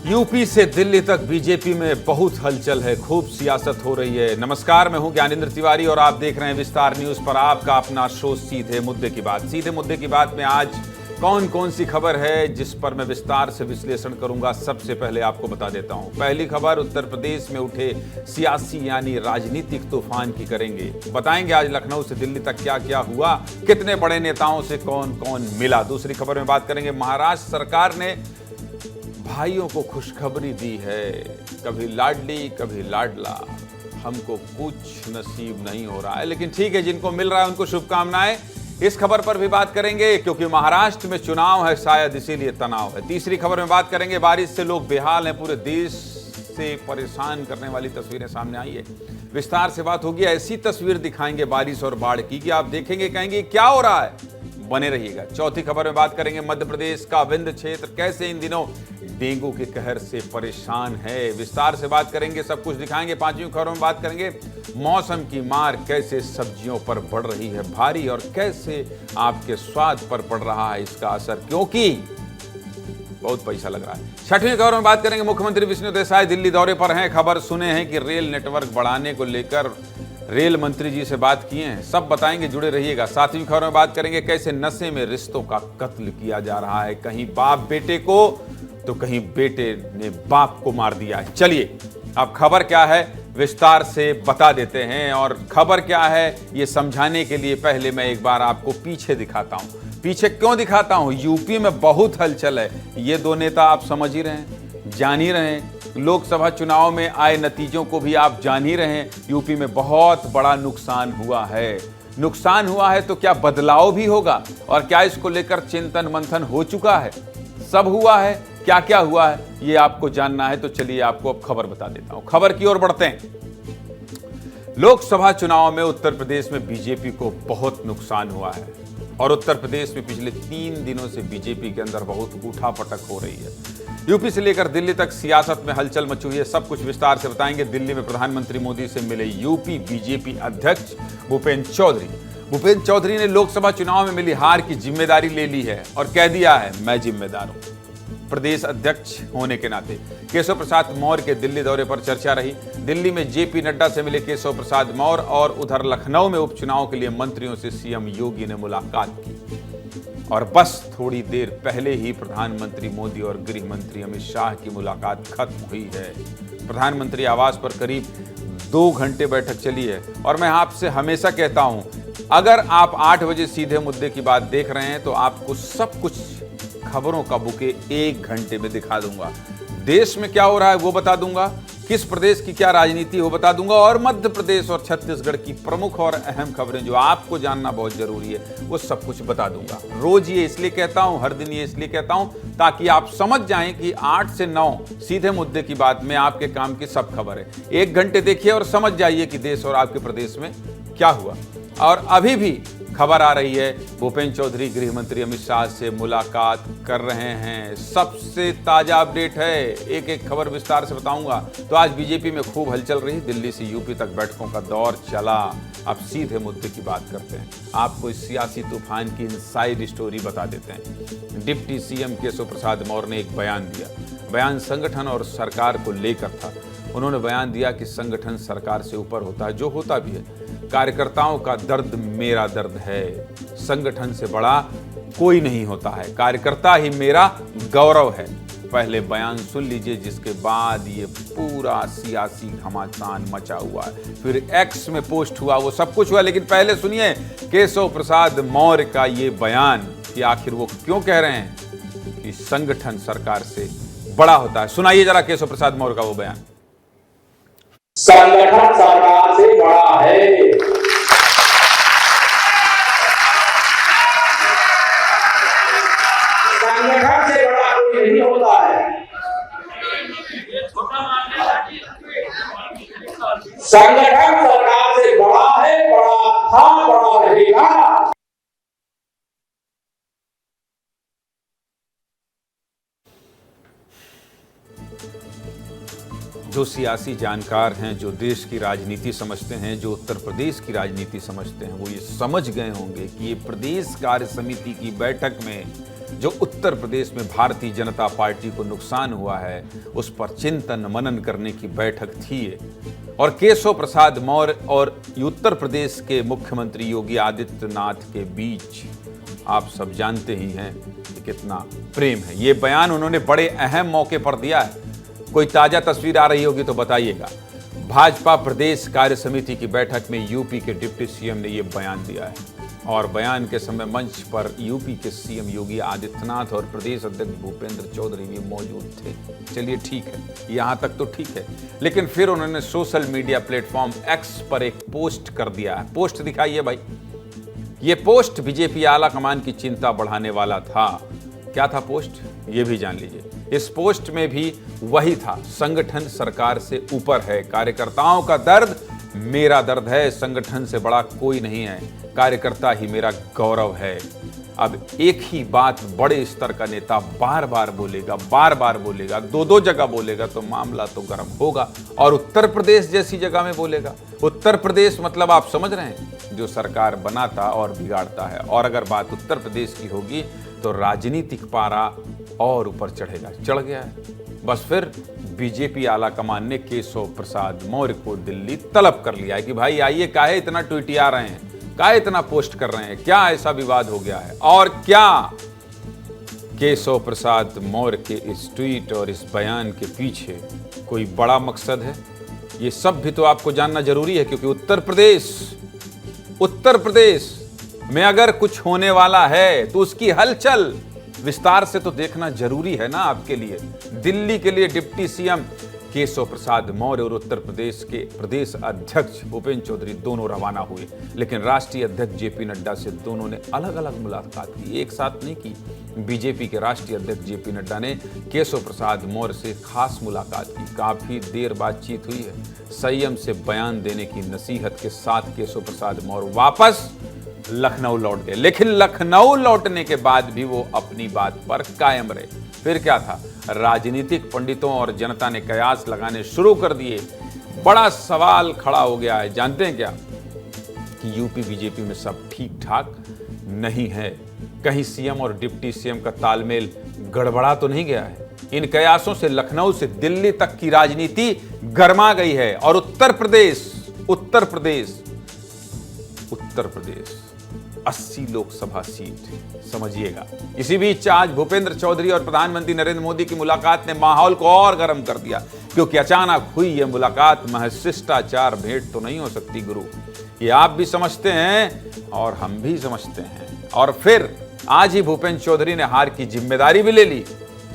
UP से दिल्ली तक BJP में बहुत हलचल है, खूब सियासत हो रही है। नमस्कार, मैं हूं ज्ञानेंद्र तिवारी और आप देख रहे हैं विस्तार न्यूज पर आपका अपना शो सीधे मुद्दे की बात। सीधे मुद्दे की बात में आज कौन कौन सी खबर है जिस पर मैं विस्तार से विश्लेषण करूंगा, सबसे पहले आपको बता देता हूं। पहली खबर, उत्तर प्रदेश में उठे सियासी यानी राजनीतिक तूफान की करेंगे। बताएंगे आज लखनऊ से दिल्ली तक क्या क्या हुआ, कितने बड़े नेताओं से कौन कौन मिला। दूसरी खबर में बात करेंगे, महाराष्ट्र सरकार ने भाइयों को खुशखबरी दी है। कभी लाडली कभी लाडला, हमको कुछ नसीब नहीं हो रहा है, लेकिन ठीक है, जिनको मिल रहा है उनको शुभकामनाएं। इस खबर पर भी बात करेंगे क्योंकि महाराष्ट्र में चुनाव है, शायद इसीलिए तनाव है। तीसरी खबर में बात करेंगे, बारिश से लोग बेहाल हैं, पूरे देश से परेशान करने वाली तस्वीरें सामने आई है। विस्तार से बात होगी, ऐसी तस्वीर दिखाएंगे बारिश और बाढ़ की कि आप देखेंगे कहेंगे क्या हो रहा है। बने रहिएगा। चौथी खबर में बात करेंगे, मध्य प्रदेश का विंध्य क्षेत्र कैसे इन दिनों डेंगू के कहर से परेशान है। विस्तार से बात करेंगे, सब कुछ दिखाएंगे। पांचवी खबर में बात करेंगे, मौसम की मार कैसे सब्जियों पर बढ़ रही है भारी और कैसे आपके स्वाद पर पड़ रहा है इसका असर, क्योंकि बहुत पैसा लग रहा है। छठवीं खबर में बात करेंगे, मुख्यमंत्री विष्णु देसाई दिल्ली दौरे पर हैं। खबर सुने हैं कि रेल नेटवर्क बढ़ाने को लेकर रेल मंत्री जी से बात किए हैं, सब बताएंगे, जुड़े रहिएगा। सातवीं खबर में बात करेंगे, कैसे नशे में रिश्तों का कत्ल किया जा रहा है, कहीं बाप बेटे को तो कहीं बेटे ने बाप को मार दिया है। चलिए अब खबर क्या है विस्तार से बता देते हैं, और खबर क्या है ये समझाने के लिए पहले मैं एक बार आपको पीछे दिखाता हूं। पीछे क्यों दिखाता हूं? यूपी में बहुत हलचल है। ये दो नेता आप समझ ही रहे हैं, जान ही रहे हैं। लोकसभा चुनाव में आए नतीजों को भी आप जान ही रहे हैं। यूपी में बहुत बड़ा नुकसान हुआ है। नुकसान हुआ है तो क्या बदलाव भी होगा, और क्या इसको लेकर चिंतन मंथन हो चुका है? सब हुआ है, क्या क्या हुआ है ये आपको जानना है, तो चलिए आपको अब खबर बता देता हूं। खबर की ओर बढ़ते हैं। लोकसभा चुनाव में उत्तर प्रदेश में बीजेपी को बहुत नुकसान हुआ है, और उत्तर प्रदेश में पिछले 3 दिनों से बीजेपी के अंदर बहुत उठापटक हो रही है। यूपी से लेकर दिल्ली तक सियासत में हलचल मची हुई है, सब कुछ विस्तार से बताएंगे। दिल्ली में प्रधानमंत्री मोदी से मिले यूपी बीजेपी अध्यक्ष भूपेंद्र चौधरी। भूपेंद्र चौधरी ने लोकसभा चुनाव में मिली हार की जिम्मेदारी ले ली है और कह दिया है, मैं जिम्मेदार हूं प्रदेश अध्यक्ष होने के नाते। केशव प्रसाद मौर्य के दिल्ली दौरे पर चर्चा रही। दिल्ली में जेपी नड्डा से मिले केशव प्रसाद मौर्य, और उधर लखनऊ में उपचुनाव के लिए मंत्रियों से सीएम योगी ने मुलाकात की। और बस थोड़ी देर पहले ही प्रधानमंत्री मोदी और गृह मंत्री अमित शाह की मुलाकात खत्म हुई है। प्रधानमंत्री आवास पर करीब 2 घंटे बैठक चली है, और मैं आपसे हमेशा कहता हूं, अगर आप 8 बजे सीधे मुद्दे की बात देख रहे हैं तो आपको सब कुछ खबरों का बुके 1 घंटे में दिखा दूंगा। देश में क्या हो रहा है वो बता दूंगा, किस प्रदेश की क्या राजनीति हो बता दूंगा, और मध्य प्रदेश और छत्तीसगढ़ की प्रमुख और अहम खबरें जो आपको जानना बहुत जरूरी है वो सब कुछ बता दूंगा। रोज ये इसलिए कहता हूं, हर दिन ये इसलिए कहता हूं ताकि आप समझ जाएं कि 8 से 9 सीधे मुद्दे की बात में आपके काम की सब खबर है। 1 घंटे देखिए और समझ जाइए कि देश और आपके प्रदेश में क्या हुआ। और अभी भी खबर आ रही है, भूपेंद्र चौधरी गृह मंत्री अमित शाह से मुलाकात कर रहे हैं। सबसे ताजा अपडेट है, एक एक खबर विस्तार से बताऊंगा। तो आज बीजेपी में खूब हलचल रही, दिल्ली से यूपी तक बैठकों का दौर चला। अब सीधे मुद्दे की बात करते हैं, आपको इस सियासी तूफान की इनसाइड स्टोरी बता देते हैं। डिप्टी सीएम केशव प्रसाद मौर्य ने एक बयान दिया। बयान संगठन और सरकार को लेकर था। उन्होंने बयान दिया कि संगठन सरकार से ऊपर होता है, जो होता भी है। कार्यकर्ताओं का दर्द मेरा दर्द है, संगठन से बड़ा कोई नहीं होता है, कार्यकर्ता ही मेरा गौरव है। पहले बयान सुन लीजिए, जिसके बाद ये पूरा सियासी घमासान मचा हुआ है। फिर एक्स में पोस्ट हुआ, वो सब कुछ हुआ, लेकिन पहले सुनिए केशव प्रसाद मौर्य का ये बयान कि आखिर वो क्यों कह रहे हैं कि संगठन सरकार से बड़ा होता है। सुनाइए जरा केशव प्रसाद मौर्य का वो बयान। संगठन सरकार से बड़ा है। संगठन से बड़ा कोई नहीं होता है। संगठन सरकार से बड़ा है, बड़ा था, बड़ा रहेगा। जो सियासी जानकार हैं, जो देश की राजनीति समझते हैं, जो उत्तर प्रदेश की राजनीति समझते हैं, वो ये समझ गए होंगे कि ये प्रदेश कार्य समिति की बैठक में जो उत्तर प्रदेश में भारतीय जनता पार्टी को नुकसान हुआ है उस पर चिंतन मनन करने की बैठक थी ये। और केशव प्रसाद मौर्य और उत्तर प्रदेश के मुख्यमंत्री योगी आदित्यनाथ के बीच आप सब जानते ही हैं कि कितना प्रेम है। ये बयान उन्होंने बड़े अहम मौके पर दिया है। कोई ताजा तस्वीर आ रही होगी तो बताइएगा। भाजपा प्रदेश कार्य समिति की बैठक में यूपी के डिप्टी सीएम ने यह बयान दिया है और बयान के समय मंच पर यूपी के सीएम योगी आदित्यनाथ और प्रदेश अध्यक्ष भूपेंद्र चौधरी भी मौजूद थे। चलिए ठीक है, यहां तक तो ठीक है, लेकिन फिर उन्होंने सोशल मीडिया प्लेटफॉर्म एक्स पर एक पोस्ट कर दिया है। पोस्ट दिखाइए भाई। ये पोस्ट बीजेपी आला कमान की चिंता बढ़ाने वाला था। क्या था पोस्ट, ये भी जान लीजिए। इस पोस्ट में भी वही था, संगठन सरकार से ऊपर है, कार्यकर्ताओं का दर्द मेरा दर्द है, संगठन से बड़ा कोई नहीं है, कार्यकर्ता ही मेरा गौरव है। अब एक ही बात बड़े स्तर का नेता बार बार बोलेगा, दो जगह बोलेगा तो मामला तो गर्म होगा। और उत्तर प्रदेश जैसी जगह में बोलेगा। उत्तर प्रदेश मतलब आप समझ रहे हैं, जो सरकार बनाता और बिगाड़ता है। और अगर बात उत्तर प्रदेश की होगी तो राजनीतिक पारा और ऊपर चढ़ेगा, चढ़ गया है। बस फिर बीजेपी आला कमान ने केशव प्रसाद मौर्य को दिल्ली तलब कर लिया है कि भाई आइए, काहे इतना ट्वीटिया रहे हैं, काहे इतना पोस्ट कर रहे हैं, क्या ऐसा विवाद हो गया है। और क्या केशव प्रसाद मौर्य के इस ट्वीट और इस बयान के पीछे कोई बड़ा मकसद है, ये सब भी तो आपको जानना जरूरी है। क्योंकि उत्तर प्रदेश में अगर कुछ होने वाला है तो उसकी हलचल विस्तार से तो देखना जरूरी है ना आपके लिए। दिल्ली के लिए डिप्टी सीएम केशव प्रसाद मौर्य और उत्तर प्रदेश के प्रदेश अध्यक्ष भूपेंद्र चौधरी दोनों रवाना हुए, लेकिन राष्ट्रीय अध्यक्ष जेपी नड्डा से दोनों ने अलग अलग मुलाकात की, एक साथ नहीं की। बीजेपी के राष्ट्रीय अध्यक्ष जेपी नड्डा ने केशव प्रसाद मौर्य से खास मुलाकात की, काफी देर बातचीत हुई है। संयम से बयान देने की नसीहत के साथ केशव प्रसाद मौर्य वापस लखनऊ लौट गए, लेकिन लखनऊ लौटने के बाद भी वो अपनी बात पर कायम रहे। फिर क्या था, राजनीतिक पंडितों और जनता ने कयास लगाने शुरू कर दिए। बड़ा सवाल खड़ा हो गया है, जानते हैं क्या, कि यूपी बीजेपी में सब ठीक ठाक नहीं है, कहीं सीएम और डिप्टी सीएम का तालमेल गड़बड़ा तो नहीं गया है। इन कयासों से लखनऊ से दिल्ली तक की राजनीति गर्मा गई है। और उत्तर प्रदेश 80 लोकसभा सीट, समझिएगा। इसी बीच आज भूपेंद्र चौधरी और प्रधानमंत्री नरेंद्र मोदी की मुलाकात ने माहौल को और गर्म कर दिया, क्योंकि अचानक हुई यह मुलाकात महज शिष्टाचार भेंट तो नहीं हो सकती गुरु, ये आप भी समझते हैं और हम भी समझते हैं। और फिर आज ही भूपेंद्र चौधरी ने हार की जिम्मेदारी भी ले ली।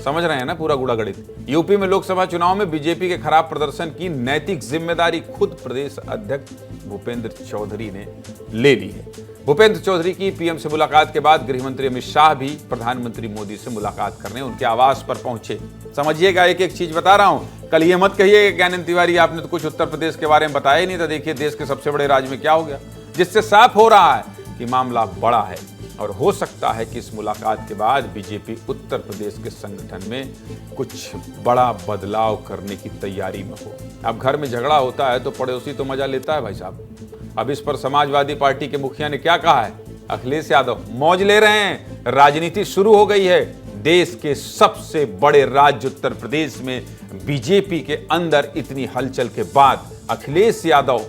समझ रहे हैं ना पूरा गुड़ा गणित। यूपी में लोकसभा चुनाव में बीजेपी के खराब प्रदर्शन की नैतिक जिम्मेदारी खुद प्रदेश अध्यक्ष भूपेंद्र चौधरी ने ले ली है। भूपेंद्र चौधरी की पीएम से मुलाकात के बाद गृहमंत्री अमित शाह भी प्रधानमंत्री मोदी से मुलाकात करने उनके आवास पर पहुंचे। समझिएगा, एक एक चीज बता रहा हूं। कल ये मत कहिए ज्ञानेंद्र तिवारी आपने तो कुछ उत्तर प्रदेश के बारे में बताया ही नहीं था। देखिए देश के सबसे बड़े राज्य में क्या हो गया, जिससे साफ हो रहा है कि मामला बड़ा है। और हो सकता है कि इस मुलाकात के बाद बीजेपी उत्तर प्रदेश के संगठन में कुछ बड़ा बदलाव करने की तैयारी में हो। अब घर में झगड़ा होता है तो पड़ोसी तो मजा लेता है भाई साहब। अब इस पर समाजवादी पार्टी के मुखिया ने क्या कहा है, अखिलेश यादव मौज ले रहे हैं, राजनीति शुरू हो गई है। देश के सबसे बड़े राज्य उत्तर प्रदेश में बीजेपी के अंदर इतनी हलचल के बाद अखिलेश यादव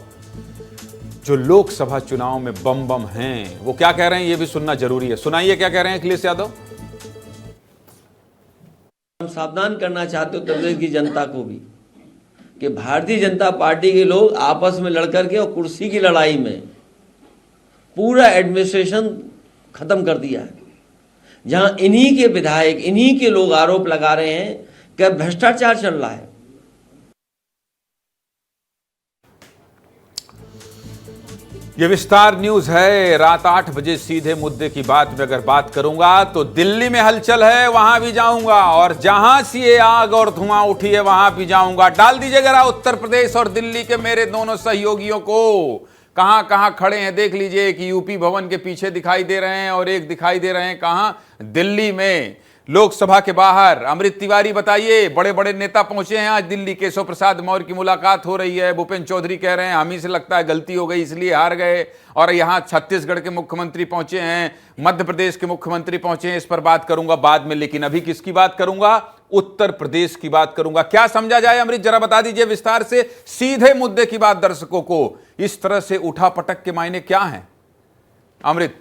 जो लोकसभा चुनाव में बम हैं, वो क्या कह रहे हैं ये भी सुनना जरूरी है। सुनाइए क्या कह रहे हैं अखिलेश यादव। हम सावधान करना चाहते उत्तर प्रदेश की जनता को भी कि भारतीय जनता पार्टी के लोग आपस में लड़कर के और कुर्सी की लड़ाई में पूरा एडमिनिस्ट्रेशन खत्म कर दिया है। जहां इन्हीं के विधायक, इन्हीं के लोग आरोप लगा रहे हैं कि भ्रष्टाचार चल रहा है। ये विस्तार न्यूज है। रात 8 बजे सीधे मुद्दे की बात में अगर बात करूंगा तो दिल्ली में हलचल है, वहां भी जाऊंगा, और जहां से ये आग और धुआं उठी है वहां भी जाऊंगा। डाल दीजिए जरा उत्तर प्रदेश और दिल्ली के मेरे दोनों सहयोगियों को, कहां कहां खड़े हैं देख लीजिए। कि यूपी भवन के पीछे दिखाई दे रहे हैं और एक दिखाई दे रहे हैं कहां, दिल्ली में। लोकसभा के बाहर। अमृत तिवारी बताइए, बड़े बड़े नेता पहुंचे हैं आज दिल्ली। केशव प्रसाद मौर्य की मुलाकात हो रही है। भूपेंद्र चौधरी कह रहे हैं हम ही से लगता है गलती हो गई इसलिए हार गए। और यहां छत्तीसगढ़ के मुख्यमंत्री पहुंचे हैं, मध्य प्रदेश के मुख्यमंत्री पहुंचे हैं। इस पर बात करूंगा बाद में, लेकिन अभी किसकी बात करूंगा? उत्तर प्रदेश की बात करूंगा। क्या समझा जाए अमृत, जरा बता दीजिए विस्तार से, सीधे मुद्दे की बात दर्शकों को। इस तरह से उठा पटक के मायने क्या हैं अमृत?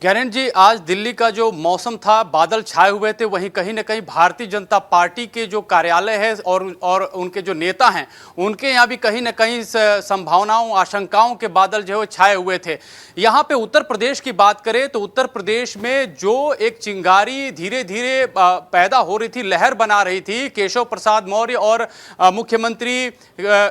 ज्ञानेंद्र जी, आज दिल्ली का जो मौसम था, बादल छाए हुए थे, वहीं कहीं न कहीं भारतीय जनता पार्टी के जो कार्यालय है और उनके जो नेता हैं, उनके यहाँ भी कहीं न कहीं संभावनाओं, आशंकाओं के बादल जो है छाए हुए थे। यहाँ पे उत्तर प्रदेश की बात करें तो उत्तर प्रदेश में जो एक चिंगारी धीरे धीरे पैदा हो रही थी, लहर बना रही थी केशव प्रसाद मौर्य और मुख्यमंत्री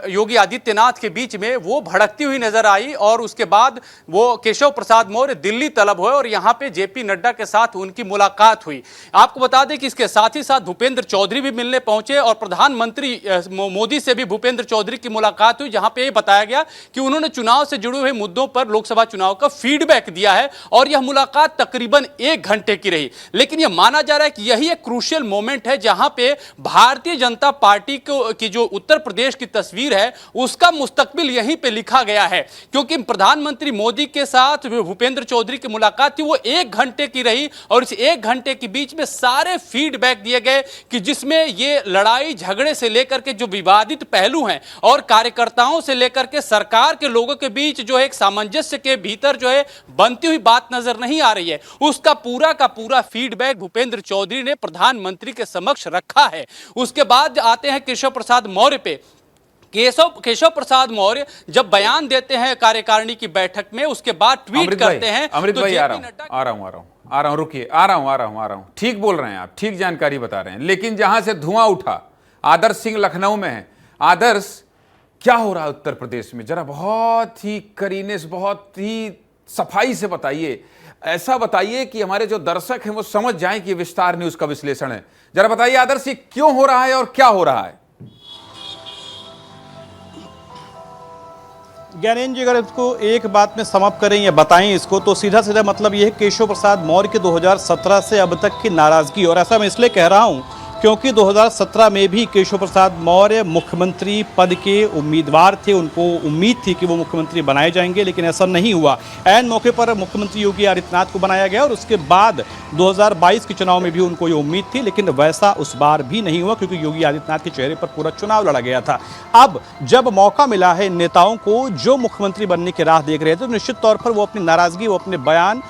योगी आदित्यनाथ के बीच में, वो भड़कती हुई नजर आई। और उसके बाद वो केशव प्रसाद मौर्य दिल्ली तलब हुए और यहां पे जेपी नड्डा के साथ उनकी मुलाकात हुई। आपको बता दें कि इसके साथ ही साथ भूपेंद्र चौधरी भी मिलने पहुंचे और प्रधानमंत्री मोदी से भी भूपेंद्र चौधरी की मुलाकात हुई, जहां पे ये बताया गया कि उन्होंने चुनाव से जुड़े हुए मुद्दों पर लोकसभा चुनाव का फीडबैक दिया है। और यह मुलाकात तकरीबन 1 घंटे की रही। लेकिन यह माना जा रहा है कि यही एक क्रूशियल मोमेंट है जहां पे भारतीय जनता पार्टी की जो उत्तर प्रदेश की तस्वीर है, उसका मुस्तकबिल यहीं पे लिखा गया है। क्योंकि प्रधानमंत्री मोदी के साथ भूपेंद्र चौधरी की मुलाकात थी, वो 1 घंटे की रही। और इस 1 घंटे के बीच में सारे फीडबैक दिए गए कि जिसमें ये लड़ाई झगड़े से लेकर के जो विवादित पहलू हैं और कार्यकर्ताओं से लेकर के सरकार के लोगों के बीच जो एक सामंजस्य के भीतर जो है बनती हुई बात नजर नहीं आ रही है, उसका पूरा का पूरा फीडबैक भूपेंद्र चौधरी ने प्रधानमंत्री के समक्ष रखा है। उसके बाद आते हैं केशव प्रसाद मौर्य पे। केशव प्रसाद मौर्य जब बयान देते हैं कार्यकारिणी की बैठक में, उसके बाद ट्वीट करते हैं। अमृत भाई, आ रहा हूं, रुकिए, आ रहा हूं। ठीक बोल रहे हैं आप, ठीक जानकारी बता रहे हैं। लेकिन जहां से धुआं उठा, आदर्श सिंह लखनऊ में है। आदर्श, क्या हो रहा है उत्तर प्रदेश में? जरा बहुत ही करीने से, बहुत ही सफाई से बताइए। ऐसा बताइए कि हमारे जो दर्शक हैं वो समझ जाएं कि विस्तार न्यूज का विश्लेषण है। जरा बताइए आदर्श, ये क्यों हो रहा है और क्या हो रहा है? ज्ञानेंद्र जी, अगर इसको एक बात में समाप्त करें या बताएं इसको, तो सीधा सीधा मतलब यह है केशव प्रसाद मौर्य के 2017 से अब तक की नाराजगी। और ऐसा मैं इसलिए कह रहा हूं क्योंकि 2017 में भी केशव प्रसाद मौर्य मुख्यमंत्री पद के उम्मीदवार थे। उनको उम्मीद थी कि वो मुख्यमंत्री बनाए जाएंगे, लेकिन ऐसा नहीं हुआ। ऐन मौके पर मुख्यमंत्री योगी आदित्यनाथ को बनाया गया और उसके बाद 2022 के चुनाव में भी उनको ये उम्मीद थी, लेकिन वैसा उस बार भी नहीं हुआ क्योंकि योगी आदित्यनाथ के चेहरे पर पूरा चुनाव लड़ा गया था। अब जब मौका मिला है नेताओं को जो मुख्यमंत्री बनने की राह देख रहे थे, तो निश्चित तौर पर वो अपनी नाराजगी, वो अपने बयान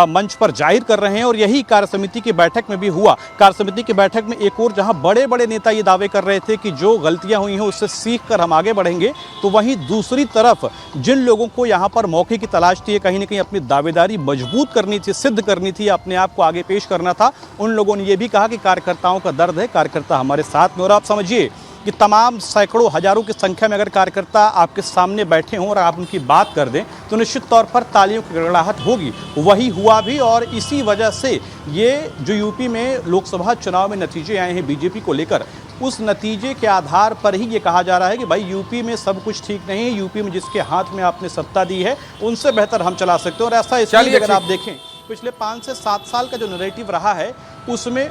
मंच पर जाहिर कर रहे हैं। और यही कार्य समिति की बैठक में भी हुआ। कार्य समिति की बैठक में एक और जहां बड़े बड़े नेता ये दावे कर रहे थे कि जो गलतियां हुई हैं उससे सीख कर हम आगे बढ़ेंगे, तो वहीं दूसरी तरफ जिन लोगों को यहां पर मौके की तलाश थी, कहीं ना कहीं अपनी दावेदारी मजबूत करनी थी, सिद्ध करनी थी, अपने आप को आगे पेश करना था, उन लोगों ने यह भी कहा कि कार्यकर्ताओं का दर्द है, कार्यकर्ता हमारे साथ में। और आप समझिए कि तमाम सैकड़ों हजारों की संख्या में अगर कार्यकर्ता आपके सामने बैठे हों और आप उनकी बात कर दें, तो निश्चित तौर पर तालियों की गड़गड़ाहट होगी। वही हुआ भी, और इसी वजह से ये जो यूपी में लोकसभा चुनाव में नतीजे आए हैं बीजेपी को लेकर, उस नतीजे के आधार पर ही ये कहा जा रहा है कि भाई यूपी में सब कुछ ठीक नहीं है, यूपी में जिसके हाथ में आपने सत्ता दी है उनसे बेहतर हम चला सकते हैं। और ऐसा इसलिए अगर आप देखें पिछले 5 से 7 साल का जो नैरेटिव रहा है उसमें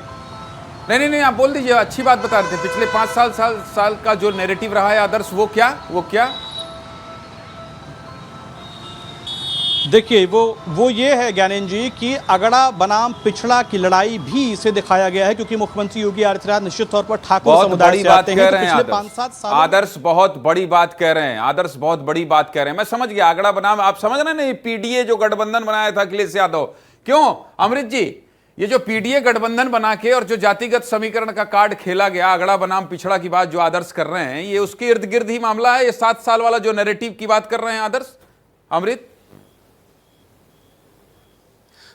नहीं, आप बोल दीजिए, अच्छी बात बता रहे थे। पिछले 5 साल का जो नैरेटिव रहा है आदर्श, वो क्या? देखिए, वो ये है ज्ञानेंद्र जी कि अगड़ा बनाम पिछड़ा की लड़ाई भी इसे दिखाया गया है, क्योंकि मुख्यमंत्री योगी आदित्यनाथ निश्चित तौर पर ठाकुर समुदाय से आते हैं। पिछले 5-7 साल आदर्श बहुत बड़ी बात कह रहे हैं। आदर्श बहुत बड़ी बात कह रहे हैं। मैं समझ गया, अगड़ा बनाम, आप समझ रहे हैं, पीडीए जो गठबंधन बनाया था अखिलेश यादव, क्यों अमृत जी, ये जो पीडीए गठबंधन बना के और जो जातिगत समीकरण का कार्ड खेला गया, अगड़ा बनाम पिछड़ा की बात जो आदर्श कर रहे हैं, ये उसके इर्द गिर्द ही मामला है। ये 7 साल वाला जो नैरेटिव की बात कर रहे हैं आदर्श, अमृत।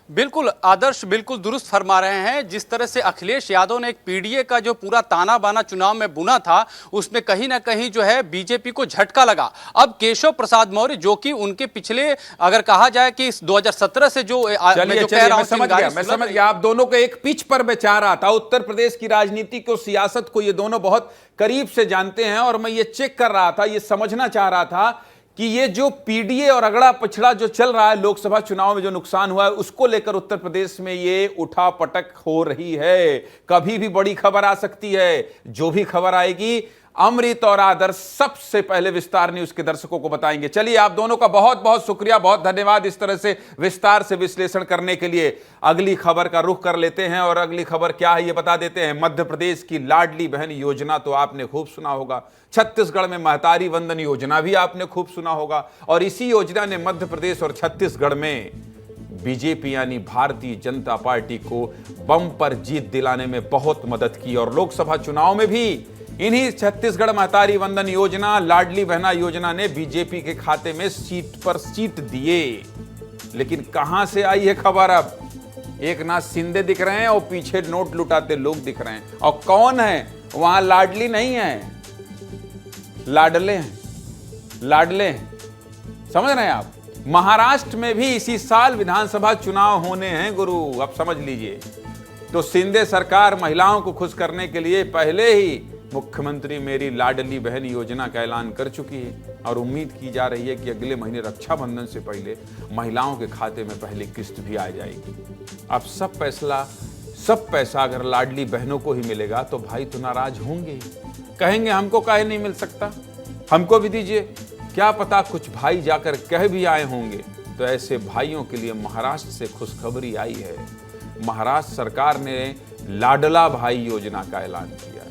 बिल्कुल आदर्श, बिल्कुल दुरुस्त फरमा रहे हैं। जिस तरह से अखिलेश यादव ने एक पीडीए का जो पूरा ताना बाना चुनाव में बुना था, उसमें कहीं ना कहीं जो है बीजेपी को झटका लगा। अब केशव प्रसाद मौर्य, जो कि उनके पिछले, अगर कहा जाए कि 2017 से जो मैं समझ गया, आप दोनों को एक पिच पर बेचा रहा था। उत्तर प्रदेश की राजनीति को, सियासत को ये दोनों बहुत करीब से जानते हैं, और मैं ये चेक कर रहा था, ये समझना चाह रहा था कि ये जो पीडीए और अगड़ा पछड़ा जो चल रहा है, लोकसभा चुनाव में जो नुकसान हुआ है, उसको लेकर उत्तर प्रदेश में ये उठापटक हो रही है। कभी भी बड़ी खबर आ सकती है। जो भी खबर आएगी अमृत और आदर्श सबसे पहले विस्तार न्यूज के दर्शकों को बताएंगे। चलिए, आप दोनों का बहुत बहुत शुक्रिया, बहुत धन्यवाद इस तरह से विस्तार से विश्लेषण करने के लिए। अगली खबर का रुख कर लेते हैं, और अगली खबर क्या है ये बता देते हैं। मध्य प्रदेश की लाडली बहन योजना तो आपने खूब सुना होगा, छत्तीसगढ़ में महतारी वंदन योजना भी आपने खूब सुना होगा, और इसी योजना ने मध्य प्रदेश और छत्तीसगढ़ में बीजेपी यानी भारतीय जनता पार्टी को बम्पर जीत दिलाने में बहुत मदद की। और लोकसभा चुनाव में भी इन्हीं छत्तीसगढ़ महतारी वंदन योजना, लाडली बहना योजना ने बीजेपी के खाते में सीट पर सीट दिए। लेकिन कहां से आई है खबर? अब एक नाथ शिंदे दिख रहे हैं और पीछे नोट लुटाते लोग दिख रहे हैं। और कौन है वहां? लाडली नहीं है, लाडले हैं, लाडले हैं। समझ रहे हैं आप? महाराष्ट्र में भी इसी साल विधानसभा चुनाव होने हैं गुरु, अब समझ लीजिए। तो शिंदे सरकार महिलाओं को खुश करने के लिए पहले ही मुख्यमंत्री मेरी लाडली बहन योजना का ऐलान कर चुकी है, और उम्मीद की जा रही है कि अगले महीने रक्षाबंधन से पहले महिलाओं के खाते में पहले किस्त भी आ जाएगी। अब सब पैसा अगर लाडली बहनों को ही मिलेगा तो भाई तो नाराज होंगे ही, कहेंगे हमको काहे नहीं मिल सकता, हमको भी दीजिए। क्या पता कुछ भाई जाकर कह भी आए होंगे। तो ऐसे भाइयों के लिए महाराष्ट्र से खुशखबरी आई है। महाराष्ट्र सरकार ने लाडला भाई योजना का ऐलान किया है।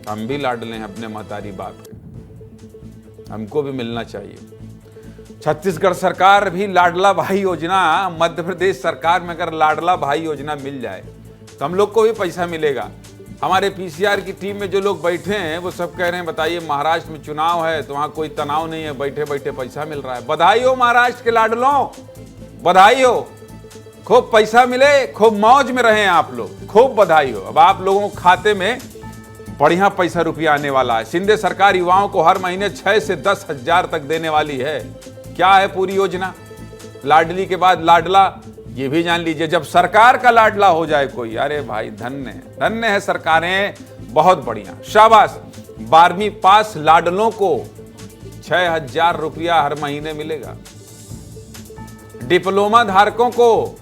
हम भी लाडले हैं अपने महतारी बाप के, हमको भी मिलना चाहिए। छत्तीसगढ़ सरकार भी लाडला भाई योजना, मध्य प्रदेश सरकार में अगर लाडला भाई योजना मिल जाए तो हम लोग को भी पैसा मिलेगा। हमारे पीसीआर की टीम में जो लोग बैठे हैं वो सब कह रहे हैं बताइए महाराष्ट्र में चुनाव है तो वहां कोई तनाव नहीं है, बैठे बैठे पैसा मिल रहा है। बधाई हो महाराष्ट्र के लाडलों, बधाई हो, खूब पैसा मिले, खूब मौज में रहे आप लोग, खूब बधाई हो। अब आप लोगों के खाते में बढ़िया पैसा रुपया आने वाला है। शिंदे सरकार युवाओं को हर महीने 6 से 10 हजार तक देने वाली है। क्या है पूरी योजना? लाडली के बाद लाडला, ये भी जान लीजिए। जब सरकार का लाडला हो जाए कोई, अरे भाई धन्य है सरकारें, बहुत बढ़िया, शाबाश। 12वीं पास लाडलों को 6,000 रुपया हर महीने मिलेगा। डिप्लोमा धारकों को,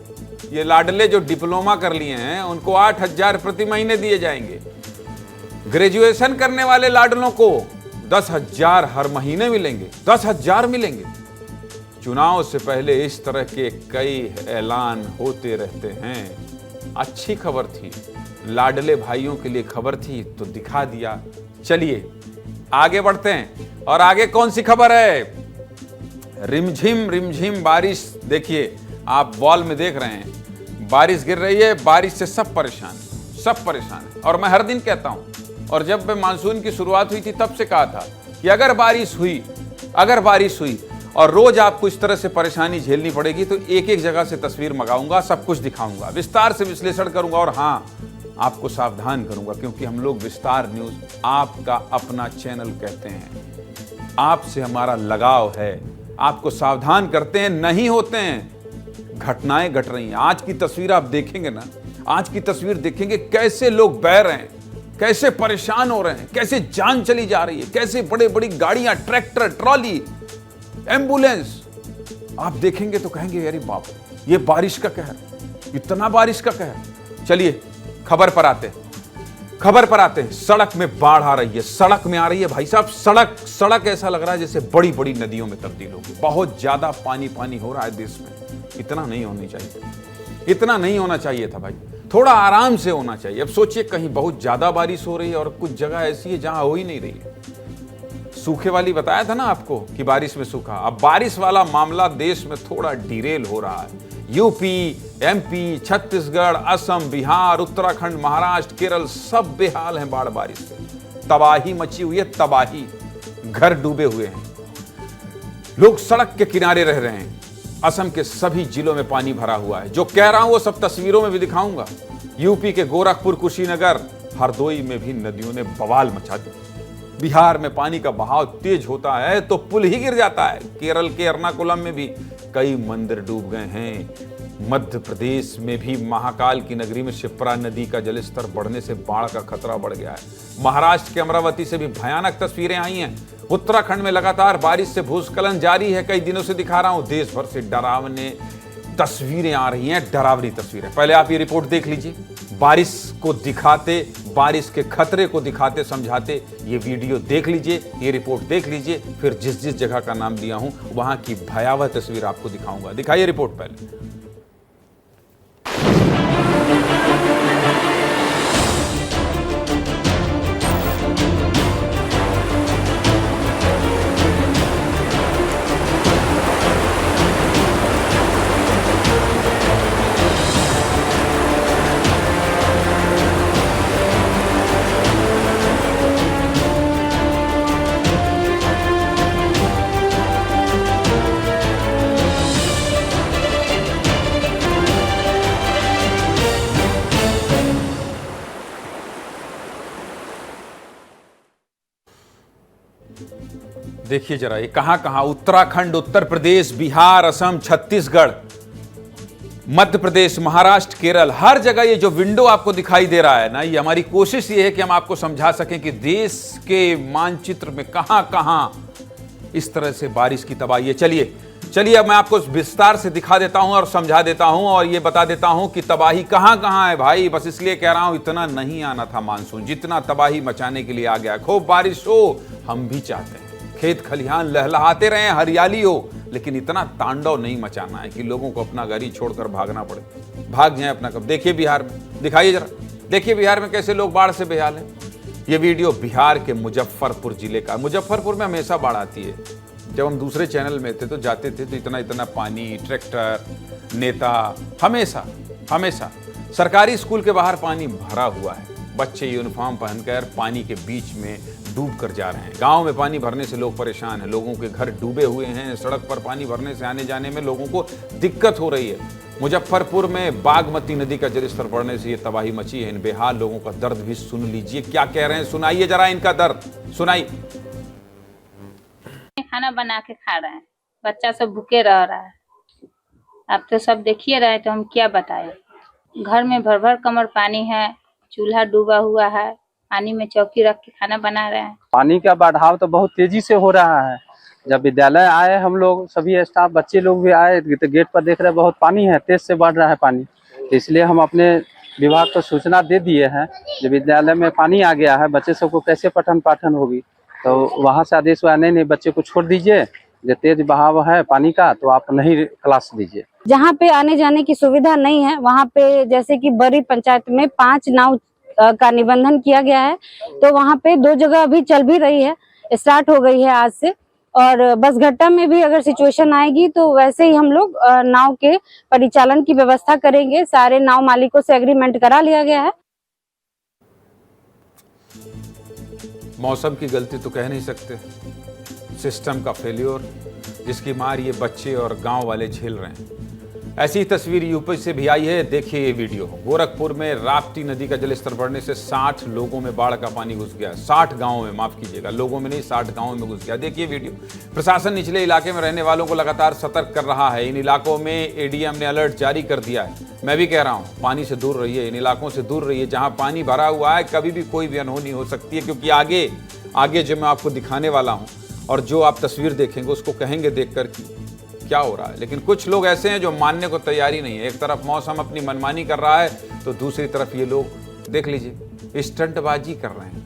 ये लाडले जो डिप्लोमा कर लिए हैं उनको 8,000 प्रति महीने दिए जाएंगे। ग्रेजुएशन करने वाले लाडलों को 10,000 हर महीने मिलेंगे, 10,000 मिलेंगे। चुनाव से पहले इस तरह के कई ऐलान होते रहते हैं। अच्छी खबर थी, लाडले भाइयों के लिए खबर थी तो दिखा दिया। चलिए आगे बढ़ते हैं, और आगे कौन सी खबर है? रिमझिम रिमझिम बारिश। देखिए आप वॉल में देख रहे हैं, बारिश गिर रही है। बारिश से सब परेशान है। और मैं हर दिन कहता हूं, और जब मानसून की शुरुआत हुई थी तब से कहा था कि अगर बारिश हुई और रोज आपको इस तरह से परेशानी झेलनी पड़ेगी तो एक एक जगह से तस्वीर मंगाऊंगा, सब कुछ दिखाऊंगा, विस्तार से विश्लेषण करूंगा, और हां आपको सावधान करूंगा, क्योंकि हम लोग विस्तार न्यूज आपका अपना चैनल कहते हैं। आपसे हमारा लगाव है, आपको सावधान करते हैं, नहीं होते हैं। घटनाएं घट रही हैं। आज की तस्वीर आप देखेंगे ना, आज की तस्वीर देखेंगे कैसे लोग बह रहे हैं, कैसे परेशान हो रहे हैं, कैसे जान चली जा रही है, कैसे बड़े बड़ी गाड़ियां, ट्रैक्टर, ट्रॉली, एम्बुलेंस। आप देखेंगे तो कहेंगे अरे बाप, ये बारिश का कहर, इतना बारिश का कहर। चलिए खबर पर आते हैं। सड़क में बाढ़ आ रही है, सड़क में आ रही है भाई साहब। सड़क ऐसा लग रहा है जैसे बड़ी बड़ी नदियों में तब्दील होगी। बहुत ज्यादा पानी हो रहा है देश में। इतना नहीं होना चाहिए था भाई, थोड़ा आराम से होना चाहिए। अब सोचिए कहीं बहुत ज्यादा बारिश हो रही है और कुछ जगह ऐसी है जहां हो ही नहीं रही है। सूखे वाली बताया था ना आपको कि बारिश में सूखा। अब बारिश वाला मामला देश में थोड़ा डिरेल हो रहा है। यूपी, एमपी, छत्तीसगढ़, असम, बिहार, उत्तराखंड, महाराष्ट्र, केरल सब बेहाल हैं बाढ़ बारिश से। तबाही मची हुई है, तबाही। घर डूबे हुए हैं, लोग सड़क के किनारे रह रहे हैं। असम के सभी जिलों में पानी भरा हुआ है। जो कह रहा हूं वो सब तस्वीरों में भी दिखाऊंगा। यूपी के गोरखपुर, कुशीनगर, हरदोई में भी नदियों ने बवाल मचा दी। बिहार में पानी का बहाव तेज होता है तो पुल ही गिर जाता है। केरल के एर्नाकुलम में भी कई मंदिर डूब गए हैं। मध्य प्रदेश में भी महाकाल की नगरी में शिप्रा नदी का जलस्तर बढ़ने से बाढ़ का खतरा बढ़ गया है। महाराष्ट्र के अमरावती से भी भयानक तस्वीरें आई हैं। उत्तराखंड में लगातार बारिश से भूस्खलन जारी है। कई दिनों से दिखा रहा हूं, देश भर से डरावनी तस्वीरें आ रही हैं, डरावनी तस्वीरें। पहले आप ये रिपोर्ट देख लीजिए, बारिश को दिखाते, बारिश के खतरे को दिखाते समझाते ये वीडियो देख लीजिए, ये रिपोर्ट देख लीजिए, फिर जिस जिस जगह का नाम लिया हूं वहां की भयावह तस्वीर आपको दिखाऊंगा। दिखाइए रिपोर्ट पहले। देखिए जरा ये कहां कहां, उत्तराखंड, उत्तर प्रदेश, बिहार, असम, छत्तीसगढ़, मध्य प्रदेश, महाराष्ट्र, केरल, हर जगह ये जो विंडो आपको दिखाई दे रहा है ना, ये हमारी कोशिश ये है कि हम आपको समझा सकें कि देश के मानचित्र में कहां कहां इस तरह से बारिश की तबाही है। चलिए अब मैं आपको विस्तार से दिखा देता हूं और समझा देता हूं और ये बता देता हूं कि तबाही कहां कहां है भाई। बस इसलिए कह रहा हूं, इतना नहीं आना था मानसून जितना तबाही मचाने के लिए आ गया। खूब बारिश हो हम भी चाहते हैं, खेत खलिहान लहलहाते रहे, हरियाली हो, लेकिन इतना तांडव नहीं मचाना है कि लोगों को अपना घर ही छोड़कर भागना पड़े, भाग जाए अपना कब। देखिए बिहार में, दिखाइए जरा, देखिए बिहार में कैसे लोग बाढ़ से बेहाल हैं। ये वीडियो बिहार के मुजफ्फरपुर जिले का। मुजफ्फरपुर में हमेशा बाढ़ आती है। जब हम दूसरे चैनल में थे तो जाते थे तो इतना इतना पानी, ट्रैक्टर, नेता, हमेशा सरकारी स्कूल के बाहर पानी भरा हुआ है। बच्चे यूनिफॉर्म पहनकर पानी के बीच में डूब कर जा रहे हैं। गांव में पानी भरने से लोग परेशान हैं, लोगों के घर डूबे हुए हैं, सड़क पर पानी भरने से आने जाने में लोगों को दिक्कत हो रही है। मुजफ्फरपुर में बागमती नदी का जलस्तर बढ़ने से ये तबाही मची है। इन बेहाल लोगों का दर्द भी सुन लीजिए, क्या कह रहे हैं, सुनाइए जरा इनका दर्द, सुनाइए। खाना बना के खा रहे हैं, बच्चा सब भूखे रह रहा है। आप तो सब देखिए रहे तो हम क्या बताएं। घर में भर भर कमर पानी है, चूल्हा डूबा हुआ है, पानी में चौकी रख के खाना बना रहे हैं। पानी का बढ़ाव तो बहुत तेजी से हो रहा है। जब विद्यालय आए हम लोग, सभी स्टाफ, बच्चे लोग भी आए तो गेट पर देख रहे बहुत पानी है, तेज से बढ़ रहा है पानी। तो इसलिए हम अपने विभाग को सूचना दे दिए हैं, जब विद्यालय में पानी आ गया है, बच्चे सबको कैसे पठन पाठन होगी। तो वहाँ से आदेश हुआ, नहीं बच्चे को छोड़ दीजिए, जो तेज बहाव है पानी का तो आप नहीं क्लास दीजिए। जहाँ पे आने जाने की सुविधा नहीं है वहाँ पे, जैसे कि बड़ी पंचायत में 5 नाव का निबंधन किया गया है, तो वहाँ पे 2 जगह अभी चल भी रही है, स्टार्ट हो गई है आज से। और बसघट्टा में भी अगर सिचुएशन आएगी तो वैसे ही हम लोग नाव के परिचालन की व्यवस्था करेंगे। सारे नाव मालिकों से एग्रीमेंट करा लिया गया है। मौसम की गलती तो कह नहीं सकते, सिस्टम का फेल्योर जिसकी मार ये बच्चे और गांव वाले झेल रहे हैं। ऐसी तस्वीर यूपी से भी आई है, देखिए ये वीडियो। गोरखपुर में राप्ती नदी का जलस्तर बढ़ने से 60 लोगों में बाढ़ का पानी घुस गया। 60 गांवों में, माफ कीजिएगा, लोगों में नहीं, 60 गांवों में घुस गया। देखिए वीडियो। प्रशासन निचले इलाके में रहने वालों को लगातार सतर्क कर रहा है। इन इलाकों में एडीएम ने अलर्ट जारी कर दिया है। मैं भी कह रहा हूँ, पानी से दूर रहिए, इन इलाकों से दूर रहिए जहाँ पानी भरा हुआ है। कभी भी कोई भी अनहोनी हो सकती है, क्योंकि आगे जो मैं आपको दिखाने वाला हूँ और जो आप तस्वीर देखेंगे उसको कहेंगे देखकर कि क्या हो रहा है। लेकिन कुछ लोग ऐसे हैं जो मानने को तैयारी नहीं है। एक तरफ मौसम अपनी मनमानी कर रहा है तो दूसरी तरफ ये लोग देख लीजिए स्टंटबाजी कर रहे हैं।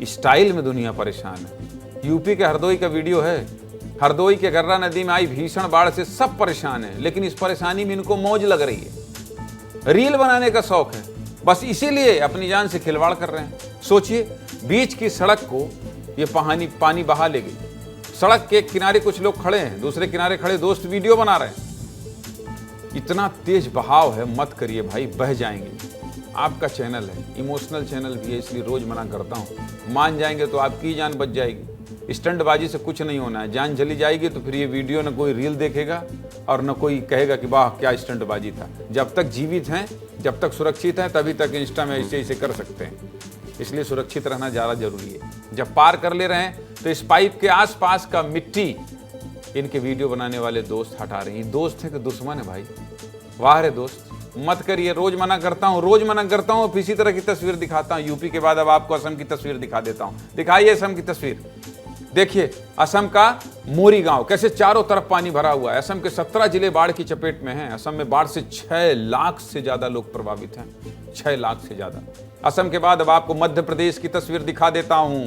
स्टाइल में दुनिया परेशान है। यूपी के हरदोई का वीडियो है। हरदोई के गर्रा नदी में आई भीषण बाढ़ से सब परेशान हैं, लेकिन इस परेशानी में इनको मौज लग रही है। रील बनाने का शौक है, बस इसीलिए अपनी जान से खिलवाड़ कर रहे हैं। सोचिए, बीच की सड़क को ये पानी बहा ले गई। सड़क के किनारे कुछ लोग खड़े हैं, दूसरे किनारे खड़े दोस्त वीडियो बना रहे हैं। इतना तेज बहाव है, मत करिए भाई, बह जाएंगे। आपका चैनल है, इमोशनल चैनल भी है, इसलिए रोज मना करता हूं। मान जाएंगे तो आपकी जान बच जाएगी। स्टंटबाजी से कुछ नहीं होना है। जान चली जाएगी तो फिर ये वीडियो न कोई रील देखेगा और न कोई कहेगा कि वाह क्या स्टंटबाजी था। जब तक जीवित हैं, जब तक सुरक्षित हैं, तभी तक इंस्टा में ऐसे कर सकते हैं। इसलिए सुरक्षित रहना ज़्यादा जरूरी है। जब पार कर ले रहे हैं तो इस पाइप के आसपास का मिट्टी इनके वीडियो बनाने वाले दोस्त हटा रहे हैं। दोस्त है कि दुश्मन है भाई? वाह रे दोस्त। मत करिए, रोज मना करता हूं, अब इसी तरह की तस्वीर दिखाता हूं। यूपी के बाद अब आपको असम की तस्वीर दिखा देता हूं। दिखाइए असम की तस्वीर। देखिए असम का मोरी गांव कैसे चारों तरफ पानी भरा हुआ है। असम के 17 जिले बाढ़ की चपेट में हैं। असम में बाढ़ से 6 लाख से ज्यादा लोग प्रभावित हैं, 6 लाख से ज्यादा। असम के बाद अब आपको मध्य प्रदेश की तस्वीर दिखा देता हूं।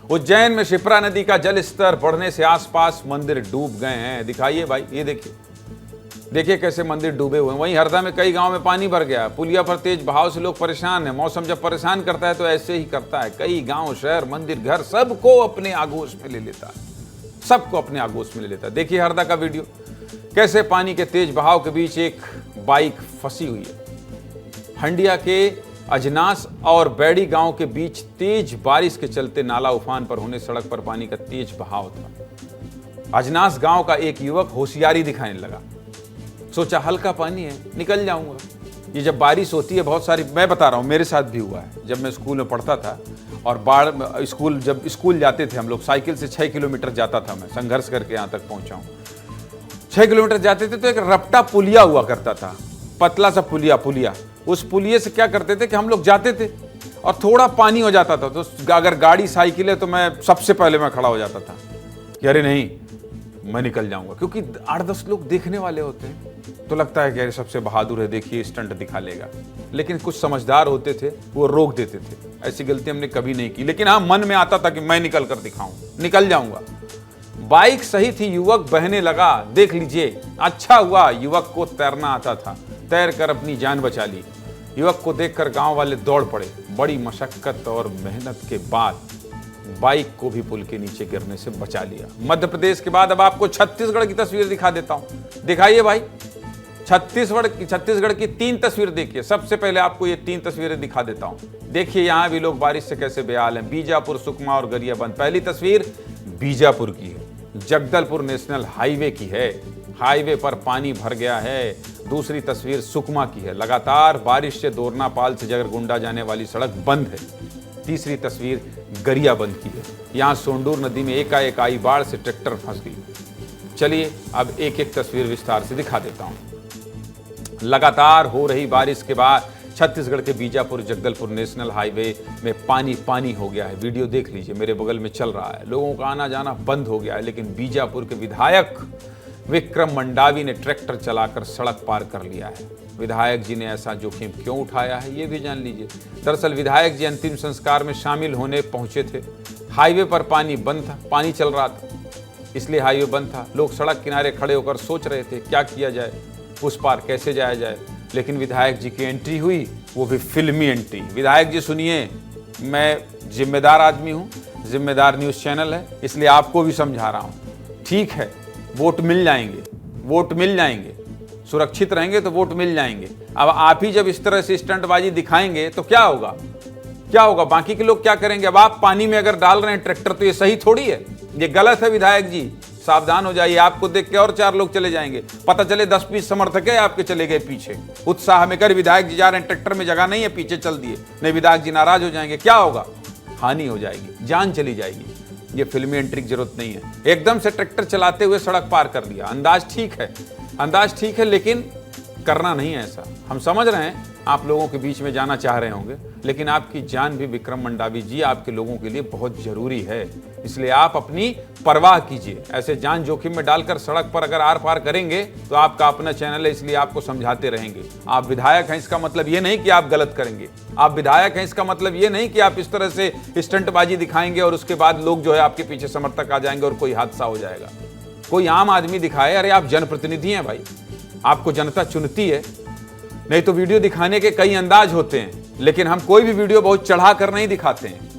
उज्जैन में शिप्रा नदी का जल स्तर बढ़ने से आसपास मंदिर डूब गए हैं। दिखाइए भाई, ये देखिए, देखिए कैसे मंदिर डूबे हुए हैं। वहीं हरदा में कई गांव में पानी भर गया। पुलिया पर तेज बहाव से लोग परेशान हैं। मौसम जब परेशान करता है तो ऐसे ही करता है। कई गांव, शहर, मंदिर, घर सबको अपने आगोश में ले लेता है, सबको अपने आगोश में ले लेता है। देखिए हरदा का वीडियो, कैसे पानी के तेज बहाव के बीच एक बाइक फंसी हुई है। हंडिया के अजनास और बैड़ी गांव के बीच तेज बारिश के चलते नाला उफान पर होने सड़क पर पानी का तेज बहाव था। अजनास गांव का एक युवक होशियारी दिखाने लगा, सोचा हल्का पानी है, निकल जाऊंगा। ये जब बारिश होती है बहुत सारी, मैं बता रहा हूँ मेरे साथ भी हुआ है। जब मैं स्कूल में पढ़ता था और बाढ़ जब स्कूल जाते थे हम लोग, साइकिल से 6 किलोमीटर जाता था मैं, संघर्ष करके यहाँ तक पहुँचा हूँ। 6 किलोमीटर जाते थे तो एक रपटा पुलिया हुआ करता था, पतला सा पुलिया। उस पुलिये से क्या करते थे कि हम लोग जाते थे और थोड़ा पानी हो जाता था तो अगर गाड़ी साइकिल है तो मैं सबसे पहले मैं खड़ा हो जाता था कि अरे नहीं, मैं निकल जाऊंगा, क्योंकि 8-10 लोग देखने वाले होते हैं तो लगता है कि अरे सबसे बहादुर है, देखिए स्टंट दिखा लेगा। लेकिन कुछ समझदार होते थे, वो रोक देते थे। ऐसी गलती हमने कभी नहीं की, लेकिन हाँ मन में आता था कि मैं निकल कर दिखाऊं, निकल जाऊंगा। बाइक सही थी, युवक बहने लगा। देख लीजिए, अच्छा हुआ युवक को तैरना आता था, तैर कर अपनी जान बचा ली। युवक को देखकर गांव वाले दौड़ पड़े। बड़ी मशक्कत और मेहनत के बाद बाइक को भी पुल के नीचे गिरने से बचा लिया। मध्य प्रदेश के बाद अब आपको छत्तीसगढ़ की तस्वीर दिखा देता हूं। दिखाइए भाई, छत्तीसगढ़ की 3 तस्वीर देखिए। सबसे पहले आपको ये 3 तस्वीरें दिखा देता हूं। देखिए यहां भी लोग बारिश से कैसे बेहाल हैं। बीजापुर, सुकमा और गरियाबंद। पहली तस्वीर बीजापुर की है, जगदलपुर नेशनल हाईवे की है, हाईवे पर पानी भर गया है। दूसरी तस्वीर सुकमा की है, लगातार बारिश से दोरनापाल से जगरगुंडा जाने वाली सड़क बंद है। तीसरी तस्वीर गरियाबंद की है, यहाँ सोंडूर नदी में एकाएक आई बाढ़ से ट्रैक्टर फंस गई। चलिए अब एक एक तस्वीर विस्तार से दिखा देता हूँ। लगातार हो रही बारिश के बाद छत्तीसगढ़ के बीजापुर जगदलपुर नेशनल हाईवे में पानी हो गया है। वीडियो देख लीजिए, मेरे बगल में चल रहा है। लोगों का आना जाना बंद हो गया है, लेकिन बीजापुर के विधायक विक्रम मंडावी ने ट्रैक्टर चलाकर सड़क पार कर लिया है। विधायक जी ने ऐसा जोखिम क्यों उठाया है ये भी जान लीजिए। दरअसल विधायक जी अंतिम संस्कार में शामिल होने पहुंचे थे। हाईवे पर पानी बंद था, पानी चल रहा था, इसलिए हाईवे बंद था। लोग सड़क किनारे खड़े होकर सोच रहे थे क्या किया जाए, उस पार कैसे जाया जाए। लेकिन विधायक जी की एंट्री हुई, वो भी फिल्मी एंट्री। विधायक जी सुनिए, मैं जिम्मेदार आदमी हूँ, जिम्मेदार न्यूज़ चैनल है, इसलिए आपको भी समझा रहा हूँ। ठीक है, वोट मिल जाएंगे, सुरक्षित रहेंगे तो वोट मिल जाएंगे। अब आप ही जब इस तरह से स्टंटबाजी दिखाएंगे तो क्या होगा, बाकी के लोग क्या करेंगे। अब आप पानी में अगर डाल रहे हैं ट्रैक्टर तो ये सही थोड़ी है, ये गलत है। विधायक जी सावधान हो जाइए, आपको देख के और 4 लोग चले जाएंगे। पता चले 10-20 समर्थक है आपके चले गए पीछे, उत्साह में कर विधायक जी जा रहे हैं, ट्रैक्टर में जगह नहीं है, पीछे चल दिए। नहीं, विधायक जी नाराज हो जाएंगे, क्या होगा, हानि हो जाएगी, जान चली जाएगी। ये फिल्मी एंट्री की जरूरत नहीं है। एकदम से ट्रैक्टर चलाते हुए सड़क पार कर लिया। अंदाज ठीक है, लेकिन करना नहीं है ऐसा। हम समझ रहे हैं आप लोगों के बीच में जाना चाह रहे होंगे, लेकिन आपकी जान भी विक्रम मंडावी जी आपके लोगों के लिए बहुत जरूरी है। इसलिए आप अपनी परवाह कीजिए। ऐसे जान जोखिम में डालकर सड़क पर अगर आर पार करेंगे तो आपका अपना चैनल है, इसलिए आपको समझाते रहेंगे। आप विधायक हैं, इसका मतलब ये नहीं कि आप गलत करेंगे। आप विधायक हैं, इसका मतलब ये नहीं कि आप इस तरह से स्टंटबाजी दिखाएंगे और उसके बाद लोग जो है आपके पीछे समर्थक आ जाएंगे और कोई हादसा हो जाएगा। कोई आम आदमी दिखाए, अरे आप जनप्रतिनिधि हैं भाई, आपको जनता चुनती है। नहीं तो वीडियो दिखाने के कई अंदाज होते हैं, लेकिन हम कोई भी वीडियो बहुत चढ़ा कर नहीं दिखाते हैं।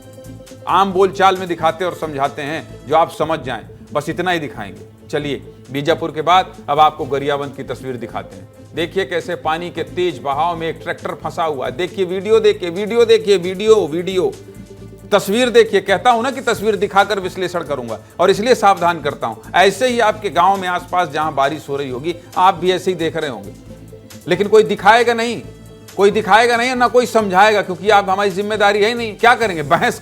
आम बोलचाल में दिखाते और समझाते हैं जो आप समझ जाएं, बस इतना ही दिखाएंगे। चलिए बीजापुर के बाद अब आपको गरियाबंद की तस्वीर दिखाते हैं। देखिए कैसे पानी के तेज बहाव में एक ट्रैक्टर फंसा हुआ है। देखिए वीडियो तस्वीर देखिए। कहता हूं ना कि तस्वीर दिखाकर विश्लेषण करूंगा, और इसलिए सावधान करता हूं। ऐसे ही आपके गांव में आसपास जहां बारिश हो रही होगी, आप भी ऐसे ही देख रहे होंगे, लेकिन कोई दिखाएगा नहीं ना कोई समझाएगा, क्योंकि आप हमारी जिम्मेदारी है नहीं। क्या करेंगे, बहस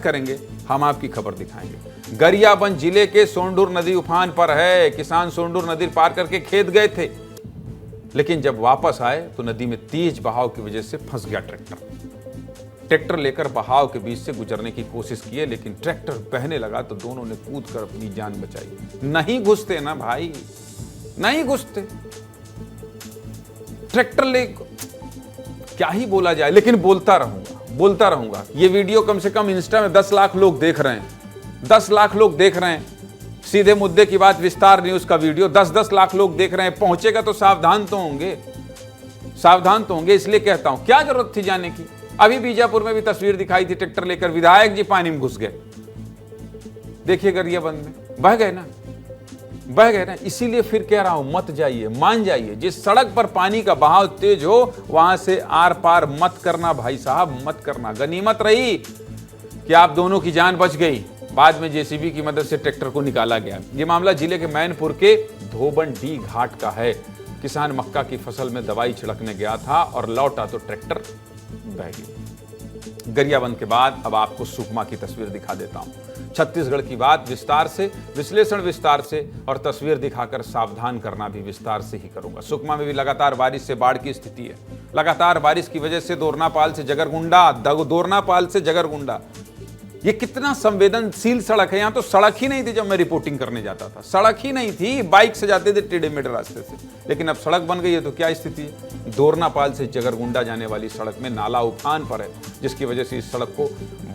करेंगे। हम आपकी खबर दिखाएंगे। गरियाबंद जिले के सोंडूर नदी उफान पर है। किसान सोंडूर नदी पार करके खेत गए थे, लेकिन जब वापस आए तो नदी में तेज बहाव की वजह से फंस गया ट्रैक्टर लेकर बहाव के बीच से गुजरने की कोशिश की है, लेकिन ट्रैक्टर बहने लगा तो दोनों ने कूदकर अपनी जान बचाई। नहीं घुसते ना भाई, नहीं घुसते। ट्रैक्टर ले क्या ही बोला जाए, लेकिन बोलता रहूंगा। ये वीडियो कम से कम इंस्टा में 10 लाख लोग देख रहे हैं, 10 लाख लोग देख रहे हैं। सीधे मुद्दे की बात विस्तार न्यूज का वीडियो 10-10 लाख लोग देख रहे हैं। पहुंचेगा तो सावधान तो होंगे। इसलिए कहता हूं, क्या जरूरत थी जाने की। अभी बीजापुर में भी तस्वीर दिखाई थी, ट्रैक्टर लेकर विधायक जी पानी में घुस गए। देखिए गरियाबंद में बह गए ना। इसीलिए फिर कह रहा हूं, मत जाइए, मान जाइए। जिस सड़क पर पानी का बहाव तेज हो वहां से आर पार मत करना भाई साहब, मत करना। गनीमत रही कि आप दोनों की जान बच गई। बाद में जेसीबी की मदद से ट्रैक्टर को निकाला गया। ये मामला जिले के मैनपुर के धोबनडी घाट का है। किसान मक्का की फसल में दवाई छिड़कने गया था और लौटा तो ट्रैक्टर बह गया। गरियाबंद के बाद अब आपको सुकमा की तस्वीर दिखा देता हूं। छत्तीसगढ़ की बात विस्तार से, विश्लेषण विस्तार से और तस्वीर दिखाकर सावधान करना भी विस्तार से ही करूंगा। सुकमा में भी लगातार बारिश से बाढ़ की स्थिति है। लगातार बारिश की वजह से दोरनापाल से जगरगुंडा ये कितना संवेदनशील सड़क है। यहां तो सड़क ही नहीं थी जब मैं रिपोर्टिंग करने जाता था, सड़क ही नहीं थी। बाइक से जाते थे टेढ़े मेढ़े रास्ते से, लेकिन अब सड़क बन गई है तो क्या स्थिति है। दोरनापाल से जगरगुंडा जाने वाली सड़क में नाला उफान पर है, जिसकी वजह से इस सड़क को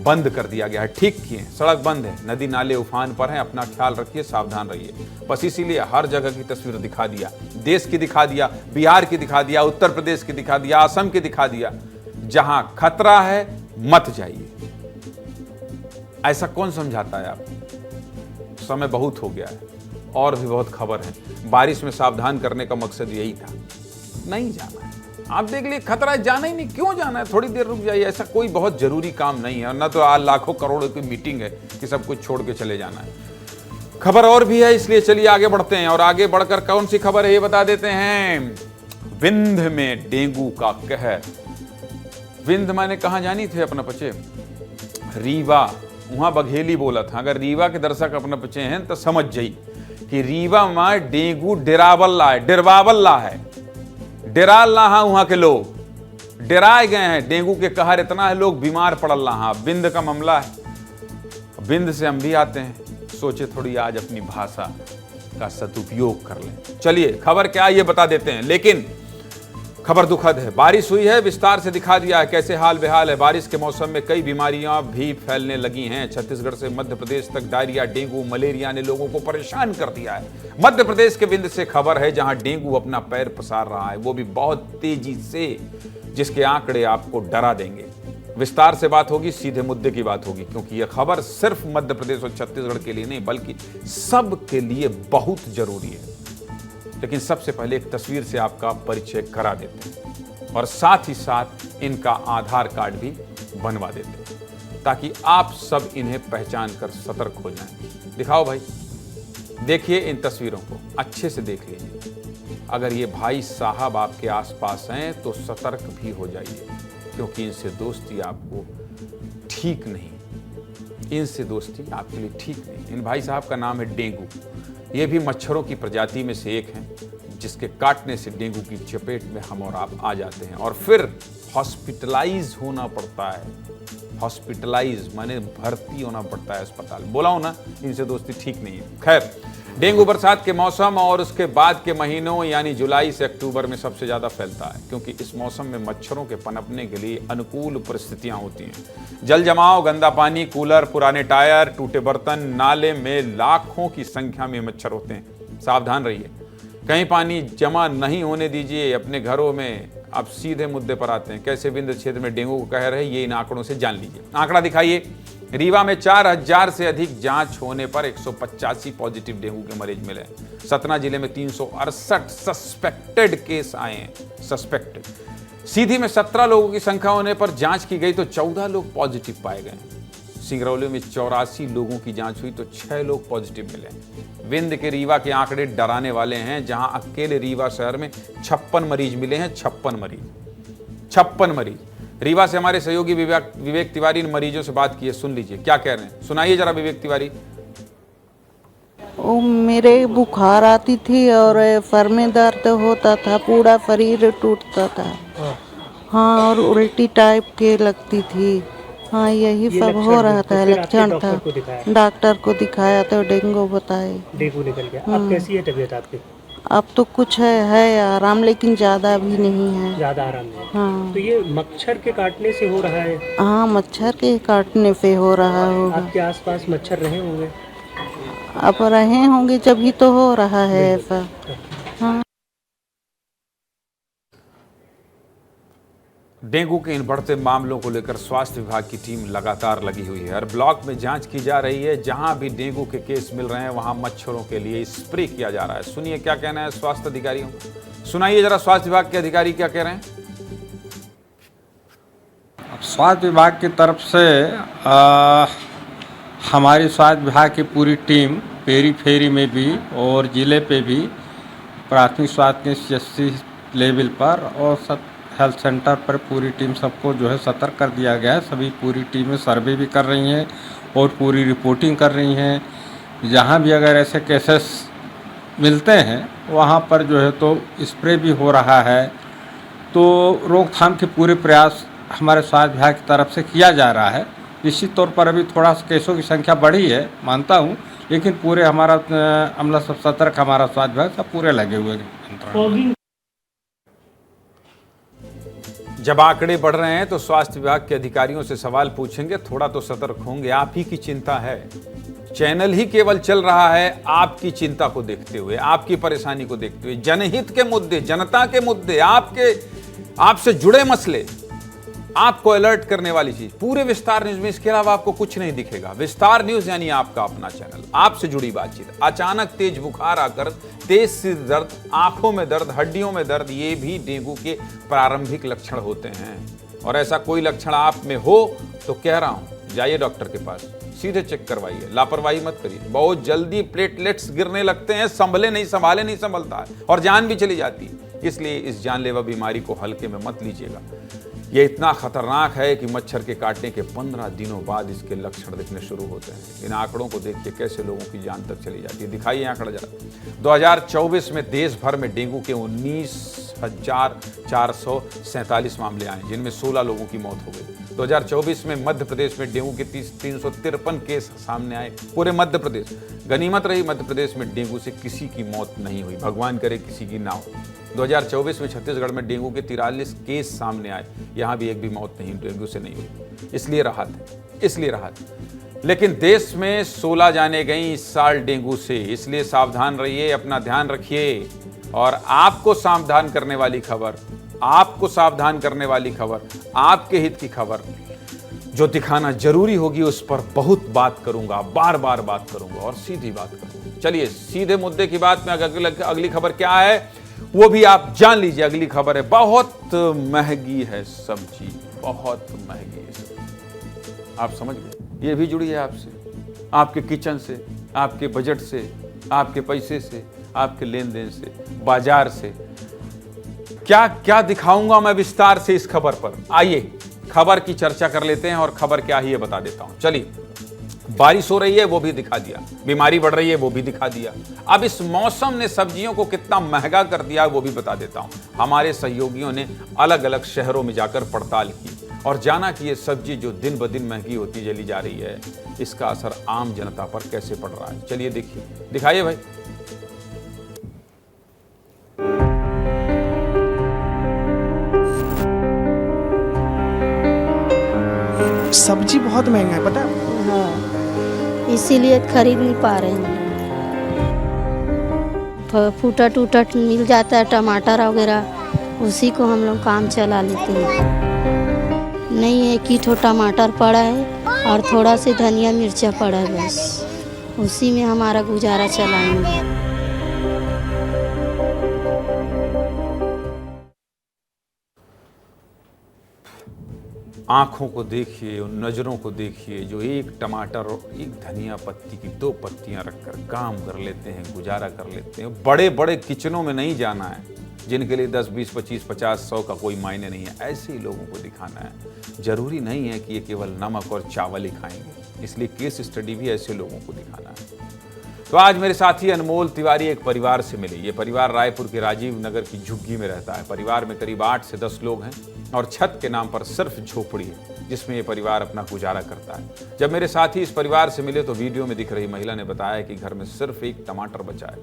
बंद कर दिया गया है। ठीक किए, सड़क बंद है, नदी नाले उफान पर हैं। अपना ख्याल रखिए, सावधान रहिए। बस इसीलिए हर जगह की तस्वीर दिखा दिया, देश की दिखा दिया, बिहार की दिखा दिया, उत्तर प्रदेश की दिखा दिया, असम की दिखा दिया। जहां खतरा है मत जाइए। ऐसा कौन समझाता है आपको। समय बहुत हो गया है और भी बहुत खबर है। बारिश में सावधान करने का मकसद यही था, नहीं जाना है। आप देख लिए खतरा है, जाना ही नहीं। क्यों जाना है, थोड़ी देर रुक जाइए। ऐसा कोई बहुत जरूरी काम नहीं है, ना तो आज लाखों करोड़ों की मीटिंग है कि सब कुछ छोड़ के चले जाना है। खबर और भी है, इसलिए चलिए आगे बढ़ते हैं। और आगे बढ़कर कौन सी खबर है ये बता देते हैं। विंध्य में डेंगू का कहर। विंध्य माने कहां जानी थे अपना बच्चे, रीवा। वहां बघेली बोला था। अगर रीवा के दर्शक अपने बच्चे हैं तो समझ जाइए कि रीवा में डेंगू डेरावल्ला है, डेराल वहां के लोग डराए गए हैं। डेंगू के कहर इतना है, लोग बीमार पड़ल रहा। विंध्य का मामला है, विंध्य से हम भी आते हैं। सोचे थोड़ी आज अपनी भाषा का सदुपयोग कर लें। चलिए खबर क्या है ये बता देते हैं, लेकिन खबर दुखद है। बारिश हुई है, विस्तार से दिखा दिया है कैसे हाल बेहाल है। बारिश के मौसम में कई बीमारियां भी फैलने लगी हैं। छत्तीसगढ़ से मध्य प्रदेश तक डायरिया, डेंगू, मलेरिया ने लोगों को परेशान कर दिया है। मध्य प्रदेश के विंध्य से खबर है, जहां डेंगू अपना पैर पसार रहा है, वो भी बहुत तेजी से, जिसके आंकड़े आपको डरा देंगे। विस्तार से बात होगी, सीधे मुद्दे की बात होगी, क्योंकि यह खबर सिर्फ मध्य प्रदेश और छत्तीसगढ़ के लिए नहीं बल्कि सब के लिए बहुत जरूरी है। लेकिन सबसे पहले एक तस्वीर से आपका परिचय करा देते हैं और साथ ही साथ इनका आधार कार्ड भी बनवा देते हैं, ताकि आप सब इन्हें पहचान कर सतर्क हो जाएं। दिखाओ भाई, देखिए इन तस्वीरों को अच्छे से देख लीजिए। अगर ये भाई साहब आपके आसपास हैं तो सतर्क भी हो जाइए, क्योंकि इनसे दोस्ती आपको ठीक नहीं, इनसे दोस्ती आपके लिए ठीक नहीं। इन भाई साहब का नाम है डेंगू। ये भी मच्छरों की प्रजाति में से एक हैं, जिसके काटने से डेंगू की चपेट में हम और आप आ जाते हैं और फिर हॉस्पिटलाइज होना पड़ता है। हॉस्पिटलाइज माने भर्ती होना पड़ता है अस्पताल। बोला हूं ना, इनसे दोस्ती ठीक नहीं है। खैर, डेंगू बरसात के मौसम और उसके बाद के महीनों यानी जुलाई से अक्टूबर में सबसे ज़्यादा फैलता है, क्योंकि इस मौसम में मच्छरों के पनपने के लिए अनुकूल परिस्थितियां होती हैं। जल जमाव, गंदा पानी, कूलर, पुराने टायर, टूटे बर्तन, नाले में लाखों की संख्या में मच्छर होते हैं। सावधान रहिए, कहीं पानी जमा नहीं होने दीजिए अपने घरों में। अब सीधे मुद्दे पर आते हैं, कैसे विंध्य क्षेत्र में डेंगू का कहर है ये इन आंकड़ों से जान लीजिए। आंकड़ा दिखाइए। रीवा में 4000 से अधिक जांच होने पर 185 पॉजिटिव डेंगू के मरीज मिले। सतना जिले में 368 सस्पेक्टेड केस आए हैं। सस्पेक्टेड। सीधी में 17 लोगों की संख्या होने पर जांच की गई तो 14 लोग पॉजिटिव पाए गए। सिंगरौली में 84 लोगों की जांच हुई तो 6 लोग पॉजिटिव मिले। विंध्य के रीवा के आंकड़े डराने वाले हैं, जहां अकेले रीवा शहर में 56 मरीज मिले हैं। 56 मरीज। रीवा से हमारे सहयोगी विवेक तिवारी ने मरीजों से बात की है, सुन लीजिए क्या कह रहे हैं। सुनाइए जरा विवेक तिवारी। वो मेरे बुखार आती थी और सर में दर्द होता था, पूरा शरीर टूटता था। हाँ, और उल्टी टाइप के लगती थी। हाँ, यही सब हो रहा था, लक्षण था। डॉक्टर को दिखाया तो डेंगू बताए। डेंगू निकल गया। अब कैसी है तबीयत आपकी? अब तो कुछ है आराम, लेकिन ज़्यादा भी नहीं है। ज़्यादा आराम नहीं है। हाँ। तो ये मच्छर के काटने से हो रहा है? हाँ, मच्छर के काटने से हो रहा होगा। आपके आसपास मच्छर रहे होंगे? अब रहे होंगे, जब तो हो रहा है ऐसा। हाँ। डेंगू के इन बढ़ते मामलों को लेकर स्वास्थ्य विभाग की टीम लगातार लगी हुई है। हर ब्लॉक में जांच की जा रही है। जहां भी डेंगू के केस मिल रहे हैं वहां मच्छरों के लिए स्प्रे किया जा रहा है। सुनिए क्या कहना है स्वास्थ्य अधिकारियों। सुनाइए जरा स्वास्थ्य विभाग के अधिकारी क्या कह रहे हैं। स्वास्थ्य विभाग की तरफ से हमारी स्वास्थ्य विभाग की पूरी टीम पेरी फेरी में भी और ज़िले पे भी प्राथमिक स्वास्थ्य CHC लेवल पर और सब हेल्थ सेंटर पर पूरी टीम सबको जो है सतर्क कर दिया गया है। सभी पूरी टीमें सर्वे भी कर रही हैं और पूरी रिपोर्टिंग कर रही हैं। जहाँ भी अगर ऐसे केसेस मिलते हैं वहाँ पर जो है तो स्प्रे भी हो रहा है। तो रोकथाम के पूरे प्रयास हमारे स्वास्थ्य विभाग की तरफ से किया जा रहा है। निश्चित तौर पर अभी थोड़ा केसों की संख्या बढ़ी है, मानता हूँ, लेकिन पूरे हमारा अमला सब सतर्क, हमारा स्वास्थ्य विभाग सब पूरे लगे हुए हैं। जब आंकड़े बढ़ रहे हैं तो स्वास्थ्य विभाग के अधिकारियों से सवाल पूछेंगे, थोड़ा तो सतर्क होंगे। आप ही की चिंता है, चैनल ही केवल चल रहा है आपकी चिंता को देखते हुए, आपकी परेशानी को देखते हुए। जनहित के मुद्दे, जनता के मुद्दे, आपसे जुड़े मसले, आपको अलर्ट करने वाली चीज पूरे विस्तार न्यूज में। इसके अलावा आपको कुछ नहीं दिखेगा। विस्तार न्यूज यानी आपका अपना चैनल, आपसे जुड़ी बातचीत। अचानक तेज बुखार आकर तेज सिर दर्द, आंखों में दर्द, हड्डियों में दर्द, ये भी डेंगू के प्रारंभिक लक्षण होते हैं। और ऐसा कोई लक्षण आप में हो तो कह रहा हूं, जाइए डॉक्टर के पास, सीधे चेक करवाइए, लापरवाही मत करिए। बहुत जल्दी प्लेटलेट्स गिरने लगते हैं, संभले नहीं संभलता है और जान भी चली जाती है। इसलिए इस जानलेवा बीमारी को हल्के में मत लीजिएगा। ये इतना खतरनाक है कि मच्छर के काटने के 15 दिनों बाद इसके लक्षण दिखने शुरू होते हैं। इन आंकड़ों को देखिए कैसे लोगों की जान तक चली जाती है। दिखाइए आंकड़ा जरा। 2024 में देश भर में डेंगू के 19,447 मामले आए, जिनमें 16 लोगों की मौत हो गई। 2024 में मध्य प्रदेश में डेंगू के 353 केस सामने आए, पूरे मध्य प्रदेश। गनीमत रही मध्य प्रदेश में डेंगू से किसी की मौत नहीं हुई, भगवान करे किसी की ना हो। 2024 में छत्तीसगढ़ में डेंगू के 43 केस सामने आए, यहाँ भी एक भी मौत नहीं, डेंगू से नहीं हुई। इसलिए राहत है। लेकिन देश में 16 जाने गई इस साल डेंगू से। इसलिए सावधान रहिए, अपना ध्यान रखिए। और आपको सावधान करने वाली खबर, आपके हित की खबर जो दिखाना जरूरी होगी, उस पर बहुत बात करूंगा, बार बार बात करूंगा और सीधी बात करूंगा। चलिए सीधे मुद्दे की बात में। अगली खबर क्या है वो भी आप जान लीजिए। अगली खबर है, बहुत महंगी है सब्जी, बहुत महंगी है सब्जी। आप समझ गए, ये भी जुड़ी है आपसे, आपके किचन से, आपके बजट से, आपके पैसे से, आपके लेन देन से, बाजार से। क्या क्या दिखाऊंगा मैं विस्तार से इस खबर पर। आइए खबर की चर्चा कर लेते हैं और खबर क्या ही है बता देता हूं। चलिए, बारिश हो रही है वो भी दिखा दिया, बीमारी बढ़ रही है वो भी दिखा दिया। अब इस मौसम ने सब्जियों को कितना महंगा कर दिया वो भी बता देता हूं। हमारे सहयोगियों ने अलग अलग शहरों में जाकर पड़ताल की और जाना कि ये सब्जी जो दिन ब दिन महंगी होती चली जा रही है, इसका असर आम जनता पर कैसे पड़ रहा है। चलिए देखिए, दिखाइए भाई। सब्जी बहुत महंगा है, पता है? हाँ, इसीलिए खरीद नहीं पा रहे हैं। फूटा टूटा मिल जाता है टमाटर वगैरह, उसी को हम लोग काम चला लेते हैं। नहीं है कि टमाटर पड़ा है और थोड़ा से धनिया मिर्चा पड़ा है, बस उसी में हमारा गुजारा चलाएंगे। आंखों को देखिए, उन नज़रों को देखिए जो एक टमाटर और एक धनिया पत्ती की 2 पत्तियां रखकर काम कर लेते हैं, गुजारा कर लेते हैं। बड़े बड़े किचनों में नहीं जाना है, जिनके लिए 10, 20, 25, 50, 100 का कोई मायने नहीं है। ऐसे ही लोगों को दिखाना है। जरूरी नहीं है कि ये केवल नमक और चावल ही खाएंगे, इसलिए केस स्टडी भी ऐसे लोगों को दिखाना है। तो आज मेरे साथी अनमोल तिवारी एक परिवार से मिले। ये परिवार रायपुर के राजीव नगर की झुग्गी में रहता है। परिवार में करीब 8 से 10 लोग हैं और छत के नाम पर सिर्फ झोपड़ी है जिसमें ये परिवार अपना गुजारा करता है। जब मेरे साथी इस परिवार से मिले तो वीडियो में दिख रही महिला ने बताया कि घर में सिर्फ एक टमाटर बचा है,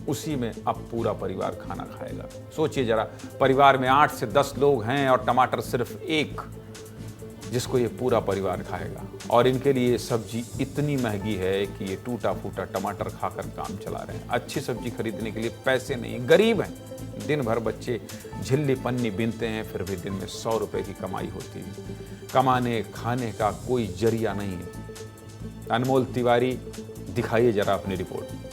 उसी में अब पूरा परिवार खाना खाएगा। सोचिए जरा, परिवार में 8 से 10 लोग हैं और टमाटर सिर्फ एक, जिसको ये पूरा परिवार खाएगा। और इनके लिए सब्जी इतनी महंगी है कि ये टूटा फूटा टमाटर खाकर काम चला रहे हैं। अच्छी सब्जी खरीदने के लिए पैसे नहीं, गरीब हैं। दिन भर बच्चे झिल्ली पन्नी बीनते हैं, फिर भी दिन में 100 रुपए की कमाई होती है। कमाने खाने का कोई जरिया नहीं है। अनमोल तिवारी, दिखाइए जरा अपनी रिपोर्ट।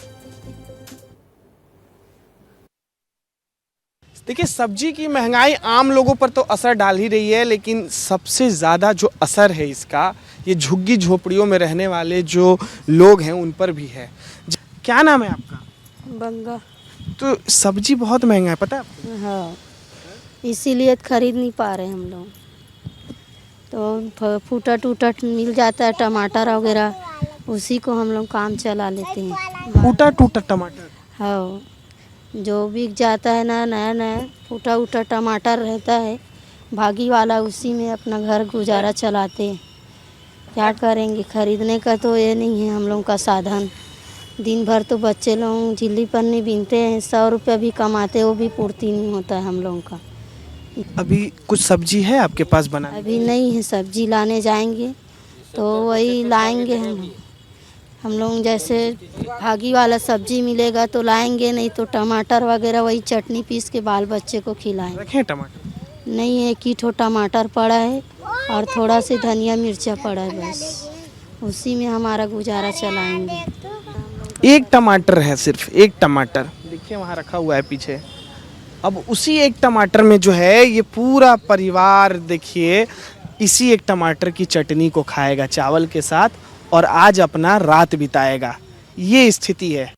देखिए, सब्जी की महंगाई आम लोगों पर तो असर डाल ही रही है, लेकिन सबसे ज़्यादा जो असर है इसका, ये झुग्गी झोपड़ियों में रहने वाले जो लोग हैं उन पर भी है। क्या नाम है आपका? बंगा। तो सब्जी बहुत महंगा है, पता है आपको? हाँ, इसीलिए खरीद नहीं पा रहे हम लोग। तो फूटा टूटा मिल जाता है टमाटर वगैरह, उसी को हम लोग काम चला लेते हैं। फूटा टूटा टमाटर? हाँ, जो बिक जाता है ना, नया नया फूटा उटा टमाटर रहता है, भागी वाला, उसी में अपना घर गुजारा चलाते हैं। क्या करेंगे, खरीदने का तो ये नहीं है हम लोग का साधन। दिन भर तो बच्चे लोग झिल्ली पन्नी बीनते हैं, 100 रुपया भी कमाते, वो भी पूर्ति नहीं होता है हम लोगों का। अभी कुछ सब्जी है आपके पास बना? अभी नहीं है, सब्जी लाने जाएंगे तो वही लाएंगे हम लोग। जैसे भागी वाला सब्जी मिलेगा तो लाएंगे, नहीं तो टमाटर वगैरह वही चटनी पीस के बाल बच्चे को खिलाएंगे। रखें टमाटर? नहीं है, कि टमाटर पड़ा है और थोड़ा से धनिया मिर्चा पड़ा है, बस उसी में हमारा गुजारा चलाएंगे। एक टमाटर है, सिर्फ एक टमाटर, देखिए वहाँ रखा हुआ है पीछे। अब उसी एक टमाटर में जो है ये पूरा परिवार, देखिए, इसी एक टमाटर की चटनी को खाएगा चावल के साथ और आज अपना रात बिताएगा। ये स्थिति है।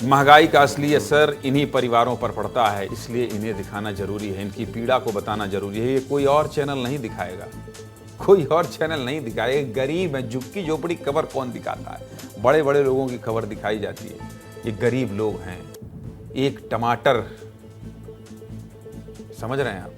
महंगाई का असली असर इन्हीं परिवारों पर पड़ता है, इसलिए इन्हें दिखाना जरूरी है, इनकी पीड़ा को बताना जरूरी है। ये कोई और चैनल नहीं दिखाएगा, कोई और चैनल नहीं दिखाएगा। गरीब है, झुग्गी झोपड़ी खबर कौन दिखाता है? बड़े बड़े लोगों की खबर दिखाई जाती है। ये गरीब लोग हैं। एक टमाटर, समझ रहे हैं आप?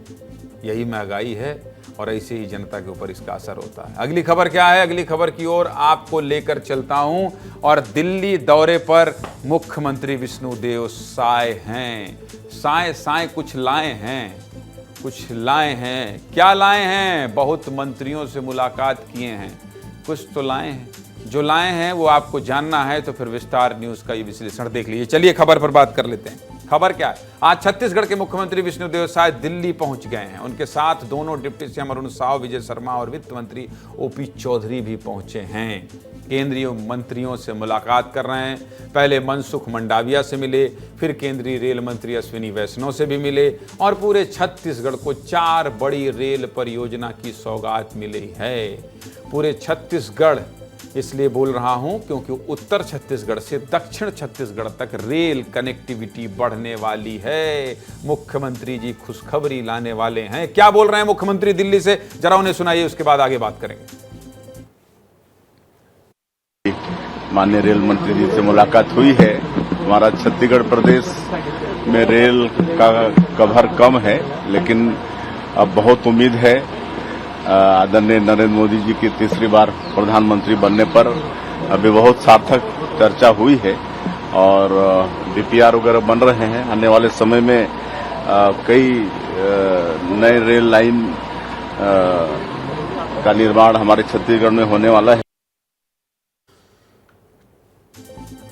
यही महंगाई है और ऐसे ही जनता के ऊपर इसका असर होता है। अगली खबर क्या है? अगली खबर की ओर आपको लेकर चलता हूं। और दिल्ली दौरे पर मुख्यमंत्री विष्णुदेव साए हैं। साए कुछ लाए हैं, कुछ लाए हैं। क्या लाए हैं? बहुत मंत्रियों से मुलाकात किए हैं, कुछ तो लाए हैं। जो लाए हैं वो आपको जानना है तो फिर विस्तार न्यूज का ये विश्लेषण देख लीजिए। चलिए खबर पर बात कर लेते हैं। खबर क्या है? आज छत्तीसगढ़ के मुख्यमंत्री विष्णुदेव साय दिल्ली पहुंच गए हैं। उनके साथ दोनों डिप्टी सीएम अरुण साव, विजय शर्मा और वित्त मंत्री ओपी चौधरी भी पहुंचे हैं। केंद्रीय मंत्रियों से मुलाकात कर रहे हैं। पहले मनसुख मंडाविया से मिले, फिर केंद्रीय रेल मंत्री अश्विनी वैष्णव से भी मिले और पूरे छत्तीसगढ़ को 4 बड़ी रेल परियोजना की सौगात मिली है। पूरे छत्तीसगढ़ इसलिए बोल रहा हूं क्योंकि उत्तर छत्तीसगढ़ से दक्षिण छत्तीसगढ़ तक रेल कनेक्टिविटी बढ़ने वाली है। मुख्यमंत्री जी खुशखबरी लाने वाले हैं। क्या बोल रहे हैं मुख्यमंत्री दिल्ली से, जरा उन्हें सुनाइए, उसके बाद आगे बात करेंगे। माननीय रेल मंत्री जी से मुलाकात हुई है। हमारा छत्तीसगढ़ प्रदेश में रेल का कवर कम है, लेकिन अब बहुत उम्मीद है। आदरणीय नरेंद्र मोदी जी की तीसरी बार प्रधानमंत्री बनने पर अभी बहुत सार्थक चर्चा हुई है और डीपीआर वगैरह बन रहे हैं। आने वाले समय में कई नए रेल लाइन का निर्माण हमारे छत्तीसगढ़ में होने वाला है।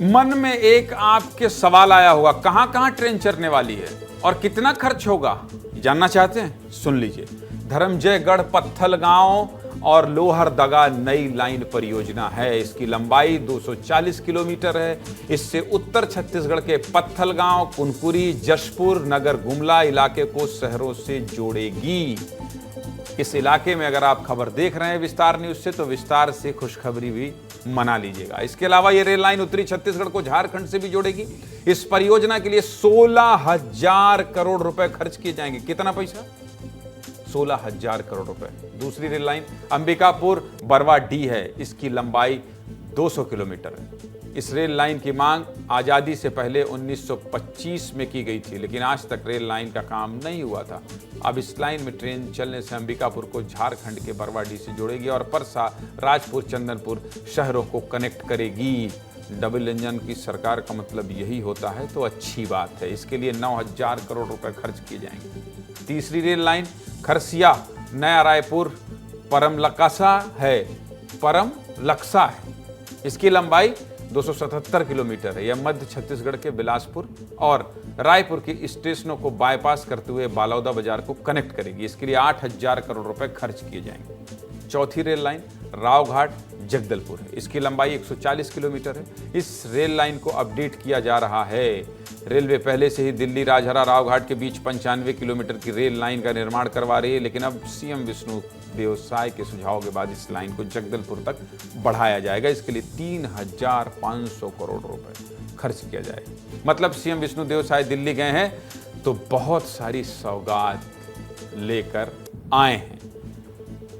मन में एक आपके सवाल आया होगा, कहां ट्रेन चलने वाली है और कितना खर्च होगा? जानना चाहते हैं? सुन लीजिए। धर्मजयगढ़ पत्थलगांव और लोहरदगा नई लाइन परियोजना है। इसकी लंबाई 240 किलोमीटर है। इससे उत्तर छत्तीसगढ़ के पत्थलगांव, कुनकुरी, जशपुर, नगर गुमला इलाके को शहरों से जोड़ेगी। इस इलाके में अगर आप खबर देख रहे हैं विस्तार न्यूज से, तो विस्तार से खुशखबरी भी मना लीजिएगा। इसके अलावा ये रेल लाइन उत्तरी छत्तीसगढ़ को झारखंड से भी जोड़ेगी। इस परियोजना के लिए 16,000 करोड़ रुपए खर्च किए जाएंगे। कितना पैसा? 16,000 करोड़ रुपए। दूसरी रेल लाइन अंबिकापुर बरवाडीह है, इसकी लंबाई 200 किलोमीटर है। इस रेल लाइन की मांग आज़ादी से पहले 1925 में की गई थी, लेकिन आज तक रेल लाइन का काम नहीं हुआ था। अब इस लाइन में ट्रेन चलने से अंबिकापुर को झारखंड के बरवाडीह से जोड़ेगी और परसा, राजपुर, चंदनपुर शहरों को कनेक्ट करेगी। डबल इंजन की सरकार का मतलब यही होता है, तो अच्छी बात है। इसके लिए 9,000 करोड़ रुपए खर्च किए जाएंगे। तीसरी रेल लाइन खरसिया नया रायपुर परमलकसा है, परमलकसा है। इसकी लंबाई 277 किलोमीटर है। यह मध्य छत्तीसगढ़ के बिलासपुर और रायपुर की स्टेशनों को बाईपास करते हुए बालौदा बाजार को कनेक्ट करेगी। इसके लिए 8,000 करोड़ रुपए खर्च किए जाएंगे। चौथी रेल लाइन रावघाट जगदलपुर है। इसकी लंबाई 140 किलोमीटर है। इस रेल लाइन को अपडेट किया जा रहा है। रेलवे पहले से ही दिल्ली राजहरा रावघाट के बीच 95 किलोमीटर की रेल लाइन का निर्माण करवा रही है, लेकिन अब सीएम विष्णु देवसाय के सुझाव के बाद इस लाइन को जगदलपुर तक बढ़ाया जाएगा। इसके लिए 3,500 करोड़ रुपए खर्च किया जाएगा। मतलब सीएम विष्णु देवसाय दिल्ली गए हैं तो बहुत सारी सौगात लेकर आए हैं।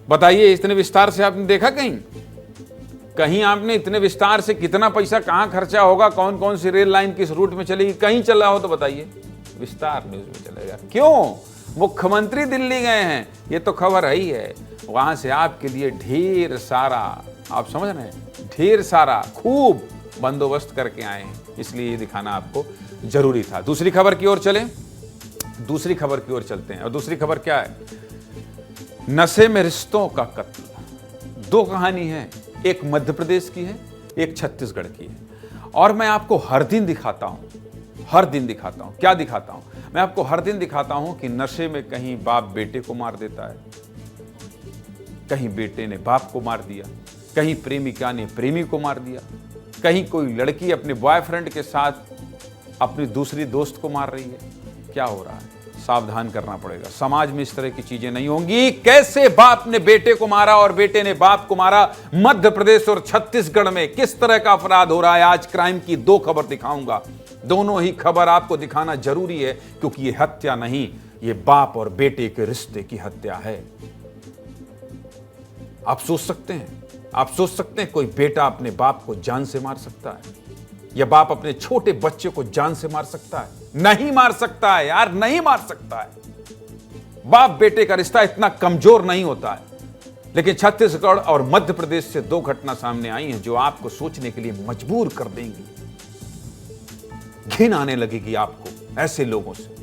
बताइए, इतने विस्तार से आपने देखा कहीं आपने इतने विस्तार से कितना पैसा कहां खर्चा होगा, कौन कौन सी रेल लाइन किस रूट में चलेगी, कहीं चला हो तो बताइए। विस्तार न्यूज में चलेगा। क्यों? मुख्यमंत्री दिल्ली गए हैं, ये तो खबर है ही है। वहां से आपके लिए ढेर सारा, आप समझ रहे हैं, ढेर सारा खूब बंदोबस्त करके आए हैं, इसलिए ये दिखाना आपको जरूरी था। दूसरी खबर की ओर चलें, दूसरी खबर की ओर चलते हैं। और दूसरी खबर क्या है? नशे में रिश्तों का कत्ल। दो कहानी है, एक मध्य प्रदेश की है, एक छत्तीसगढ़ की है। और मैं आपको हर दिन दिखाता हूं, हर दिन दिखाता हूं। क्या दिखाता हूं? मैं आपको हर दिन दिखाता हूं कि नशे में कहीं बाप बेटे को मार देता है, कहीं बेटे ने बाप को मार दिया, कहीं प्रेमिका ने प्रेमी को मार दिया, कहीं कोई लड़की अपने बॉयफ्रेंड के साथ अपनी दूसरी दोस्त को मार रही है। क्या हो रहा है? सावधान करना पड़ेगा। समाज में इस तरह की चीजें नहीं होंगी। कैसे बाप ने बेटे को मारा और बेटे ने बाप को मारा, मध्य प्रदेश और छत्तीसगढ़ में किस तरह का अपराध हो रहा है, आज क्राइम की दो खबर दिखाऊंगा। दोनों ही खबर आपको दिखाना जरूरी है, क्योंकि ये हत्या नहीं, ये बाप और बेटे के रिश्ते की हत्या है। आप सोच सकते हैं कोई बेटा अपने बाप को जान से मार सकता है, या बाप अपने छोटे बच्चे को जान से मार सकता है? नहीं मार सकता है यार, नहीं मार सकता है। बाप बेटे का रिश्ता इतना कमजोर नहीं होता है। लेकिन छत्तीसगढ़ और मध्य प्रदेश से दो घटना सामने आई हैं जो आपको सोचने के लिए मजबूर कर देंगी। घिन आने लगेगी आपको ऐसे लोगों से।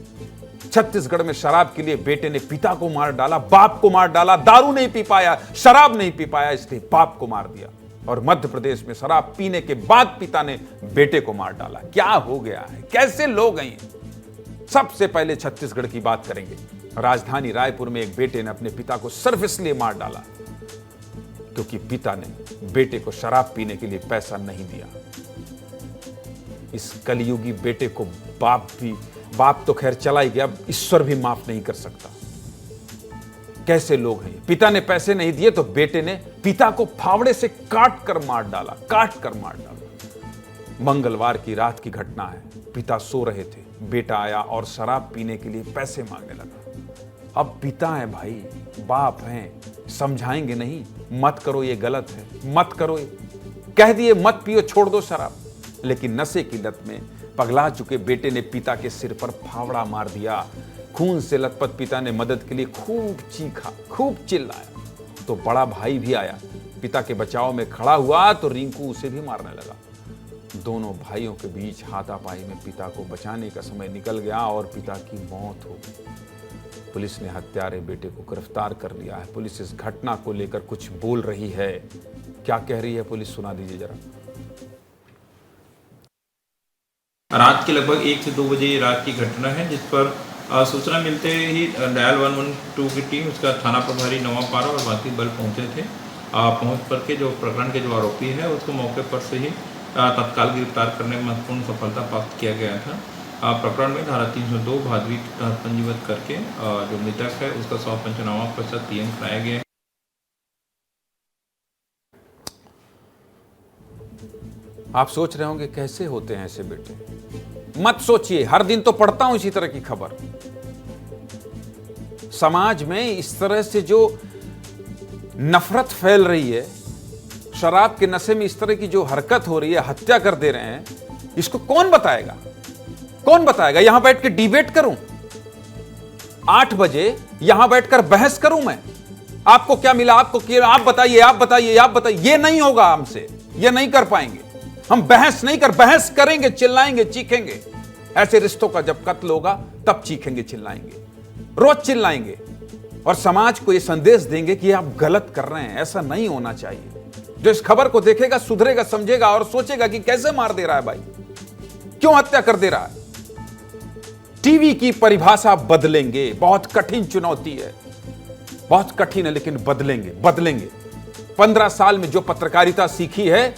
छत्तीसगढ़ में शराब के लिए बेटे ने पिता को मार डाला, बाप को मार डाला। दारू नहीं पी पाया, शराब नहीं पी पाया, इसलिए बाप को मार दिया। और मध्य प्रदेश में शराब पीने के बाद पिता ने बेटे को मार डाला। क्या हो गया है? कैसे लोग हैं? सबसे पहले छत्तीसगढ़ की बात करेंगे। राजधानी रायपुर में एक बेटे ने अपने पिता को सिर्फ इसलिए मार डाला क्योंकि पिता ने बेटे को शराब पीने के लिए पैसा नहीं दिया। इस कलयुगी बेटे को बाप तो खैर चला ही गया, ईश्वर भी माफ नहीं कर सकता। कैसे लोग हैं? पिता ने पैसे नहीं दिए तो बेटे ने पिता को फावड़े से काट कर मार डाला। मंगलवार की रात की घटना है। पिता सो रहे थे, बेटा आया और शराब पीने के लिए पैसे मांगने लगा। अब पिता है भाई, बाप हैं, समझाएंगे नहीं, मत करो ये गलत है, मत करो, कह दिए मत पियो, छोड़ दो शराब। लेकिन नशे की लत में पगला चुके बेटे ने पिता के सिर पर फावड़ा मार दिया। खून से लथपथ पिता ने मदद के लिए खूब चीखा, खूब चिल्लाया, तो बड़ा भाई भी आया। पिता के बचाव में खड़ा हुआ तो रिंकू उसे भी मारने लगा। दोनों भाइयों के बीच हाथापाई में पिता को बचाने का समय निकल गया और पिता की मौत हो गई। पुलिस ने हत्यारे बेटे को गिरफ्तार कर लिया है। पुलिस इस घटना को लेकर कुछ बोल रही है। क्या कह रही है पुलिस, सुना दीजिए जरा। रात के लगभग 1 से 2 बजे रात की घटना है, जिस पर सूचना मिलते ही डायल 112 की टीम, उसका थाना प्रभारी नवापारा और बाकी बल पहुंचे थे। पहुंच पर के जो प्रकरण के जो आरोपी है उसको मौके पर से ही तत्काल गिरफ्तार करने में महत्वपूर्ण सफलता प्राप्त किया गया था। प्रकरण में धारा 302 भादवी पंजीबद्ध करके जो मृतक है उसका 195% पीएम कराया गया है। आप सोच रहे होंगे कैसे होते हैं ऐसे बेटे। मत सोचिए, हर दिन तो पढ़ता हूं इसी तरह की खबर। समाज में इस तरह से जो नफरत फैल रही है, शराब के नशे में इस तरह की जो हरकत हो रही है, हत्या कर दे रहे हैं, इसको कौन बताएगा? कौन बताएगा? यहां बैठ के डिबेट करूं, 8 बजे यहां बैठकर बहस करूं मैं, आपको क्या मिला, आपको क्या, आप बताइए, आप बताइए, आप बताइए। ये नहीं होगा हमसे, ये नहीं कर पाएंगे हम। बहस नहीं कर, बहस करेंगे, चिल्लाएंगे, चीखेंगे। ऐसे रिश्तों का जब कत्ल होगा तब चीखेंगे, चिल्लाएंगे, रोज चिल्लाएंगे और समाज को यह संदेश देंगे कि आप गलत कर रहे हैं, ऐसा नहीं होना चाहिए। जो इस खबर को देखेगा सुधरेगा, समझेगा और सोचेगा कि कैसे मार दे रहा है भाई, क्यों हत्या कर दे रहा है। टीवी की परिभाषा बदलेंगे, बहुत कठिन चुनौती है, बहुत कठिन है, लेकिन बदलेंगे। 15 साल में जो पत्रकारिता सीखी है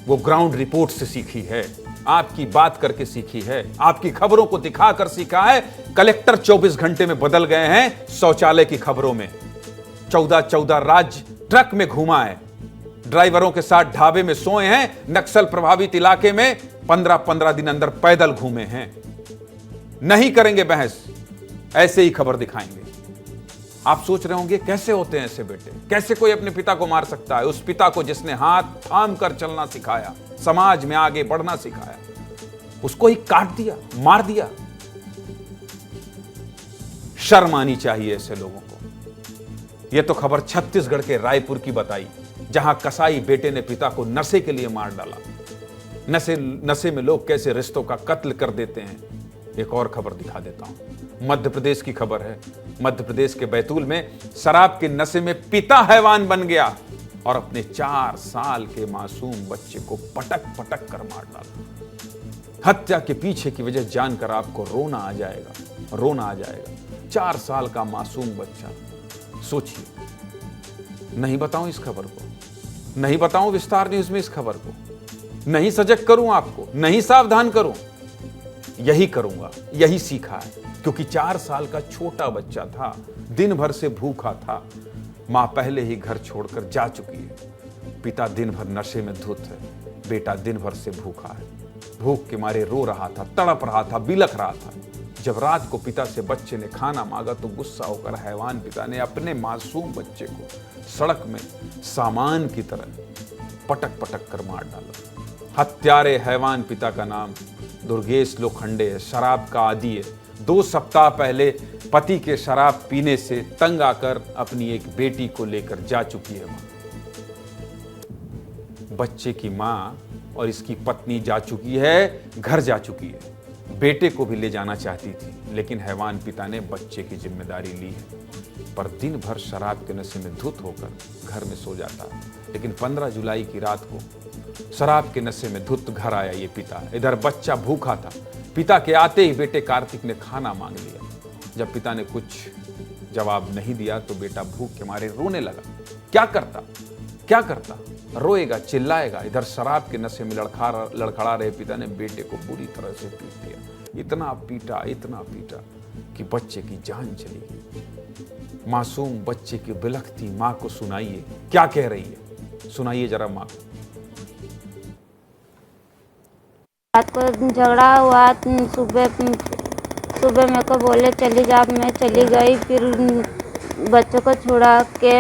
वो ग्राउंड रिपोर्ट से सीखी है, आपकी बात करके सीखी है, आपकी खबरों को दिखाकर सीखा है। कलेक्टर 24 घंटे में बदल गए हैं शौचालय की खबरों में। 14 राज्य ट्रक में घूमा है, ड्राइवरों के साथ ढाबे में सोए हैं, नक्सल प्रभावित इलाके में 15 दिन अंदर पैदल घूमे हैं। नहीं करेंगे बहस, ऐसे ही खबर दिखाएंगे। आप सोच रहे होंगे कैसे होते हैं ऐसे बेटे, कैसे कोई अपने पिता को मार सकता है? उस पिता को जिसने हाथ थाम कर चलना सिखाया, समाज में आगे बढ़ना सिखाया, उसको ही काट दिया, मार दिया। शर्म आनी चाहिए ऐसे लोगों को। यह तो खबर छत्तीसगढ़ के रायपुर की बताई, जहां कसाई बेटे ने पिता को नशे के लिए मार डाला। नशे में लोग कैसे रिश्तों का कत्ल कर देते हैं। एक और खबर दिखा देता हूं, मध्य प्रदेश की खबर है। मध्य प्रदेश के बैतूल में शराब के नशे में पिता हैवान बन गया और अपने 4 साल के मासूम बच्चे को पटक कर मार डाला। हत्या के पीछे की वजह जानकर आपको रोना आ जाएगा। 4 साल का मासूम बच्चा, सोचिए। नहीं बताऊं इस खबर को, नहीं बताऊं विस्तार न्यूज में इस खबर को, नहीं सजग करूं आपको, नहीं सावधान करूं, यही करूंगा, यही सीखा है। क्योंकि 4 साल का छोटा बच्चा था, दिन भर से भूखा था, मां पहले ही घर छोड़कर जा चुकी है, पिता दिन भर नशे में धुत है, बेटा दिन भर से भूखा है, भूख के मारे रो रहा था, तड़प रहा था, बिलख रहा था। जब रात को पिता से बच्चे ने खाना मांगा तो गुस्सा होकर हैवान पिता ने अपने मासूम बच्चे को सड़क में सामान की तरह पटक कर मार डाला। हत्यारे हैवान पिता का नाम दुर्गेश लोखंडे है, शराब का आदी है। 2 सप्ताह पहले पति के शराब पीने से तंग आकर अपनी एक बेटी को लेकर जा चुकी है मां। बच्चे की मां और इसकी पत्नी जा चुकी है, घर जा चुकी है। बेटे को भी ले जाना चाहती थी, लेकिन हैवान पिता ने बच्चे की जिम्मेदारी ली है। पर दिन भर शराब के नशे में धुत होकर घर में सो जाता। लेकिन 15 जुलाई की रात को शराब के नशे में धुत घर आया ये पिता। इधर बच्चा भूखा था। पिता के आते ही बेटे कार्तिक ने खाना मांग लिया। जब पिता ने कुछ जवाब नहीं दिया तो बेटा भूख के मारे रोने लगा। क्या करता? रोएगा, चिल्लाएगा। इधर शराब के नशे में लड़खड़ा रहे पिता ने बेटे को बुरी तरह से पीट दिया। इतना पीटा कि बच्चे की जान चली गई। मासूम बच्चे की बिलखती मां को सुनाइए क्या कह रही है, सुनाइए जरा मां को। रात को झगड़ा हुआ, सुबह मेरे को बोले चली जा, मैं चली गई। फिर बच्चों को छुड़ा के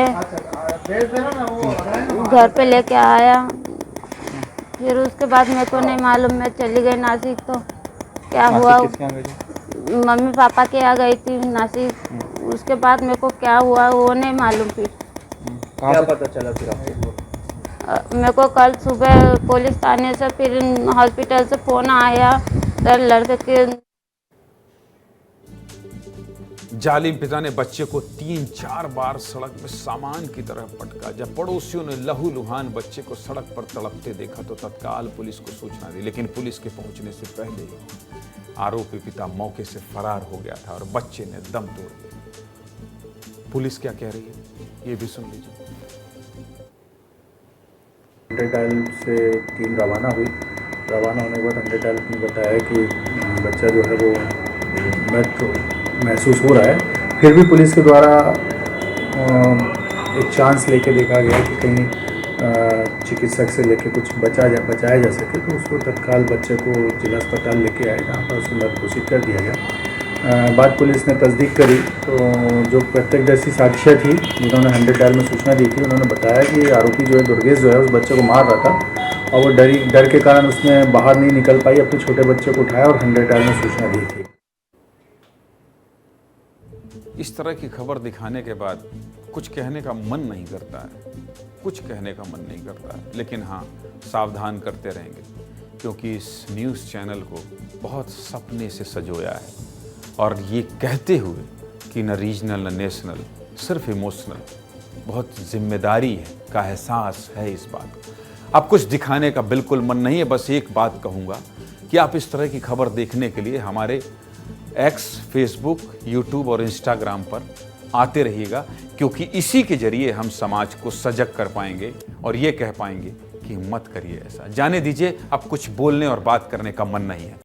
घर पे लेके आया। फिर उसके बाद मेरे को नहीं मालूम, मैं चली गई नासिक। तो क्या हुआ, मम्मी पापा के यहाँ गई थी नासिक। उसके बाद मेरे को क्या हुआ वो नहीं मालूम। फिर क्या पता चला फिर आपको? मेरे को कल सुबह पुलिस थाने से फिर हॉस्पिटल से फोन आया तो लड़के के जालिम पिता ने बच्चे को 3-4 बार सड़क में सामान की तरह पटका। जब पड़ोसियों ने लहूलुहान बच्चे को सड़क पर तड़पते देखा तो तत्काल पुलिस को सूचना दी, लेकिन पुलिस के पहुंचने से पहले ही आरोपी पिता मौके से फरार हो गया था और बच्चे ने दम तोड़ दिया। पुलिस क्या कह रही है ये भी सुन लीजिए। अंडरटाइल से टीम रवाना होने के बाद अंडरटाइल ने बताया कि बच्चा जो है वो मृत महसूस हो रहा है। फिर भी पुलिस के द्वारा एक चांस लेके देखा गया कि कहीं चिकित्सक से लेके कुछ बचाया जा सके, तो उसको तत्काल बच्चे को जिला अस्पताल लेके आए, जहाँ पर उसको मृत घोषित कर दिया गया। बाद पुलिस ने तस्दीक करी तो जो प्रत्यक्षदर्शी साक्ष्य थी जिन्होंने 100 डायल में सूचना दी थी, उन्होंने बताया कि आरोपी जो है दुर्गेश जो है उस बच्चे को मार रहा था और वो डर के कारण उसने बाहर नहीं निकल पाई, अपने छोटे बच्चे को उठाया और 100 डायल में सूचना दी थी। इस तरह की खबर दिखाने के बाद कुछ कहने का मन नहीं करता है, कुछ कहने का मन नहीं करता है, लेकिन हाँ, सावधान करते रहेंगे क्योंकि इस न्यूज़ चैनल को बहुत सपने से सजोया है और ये कहते हुए कि न रीजनल न नेशनल, सिर्फ इमोशनल, बहुत जिम्मेदारी है का एहसास है इस बात का। अब कुछ दिखाने का बिल्कुल मन नहीं है, बस एक बात कहूँगा कि आप इस तरह की खबर देखने के लिए हमारे एक्स, फेसबुक, यूट्यूब और इंस्टाग्राम पर आते रहिएगा क्योंकि इसी के जरिए हम समाज को सजग कर पाएंगे और ये कह पाएंगे कि मत करिए ऐसा। जाने दीजिए, अब कुछ बोलने और बात करने का मन नहीं है।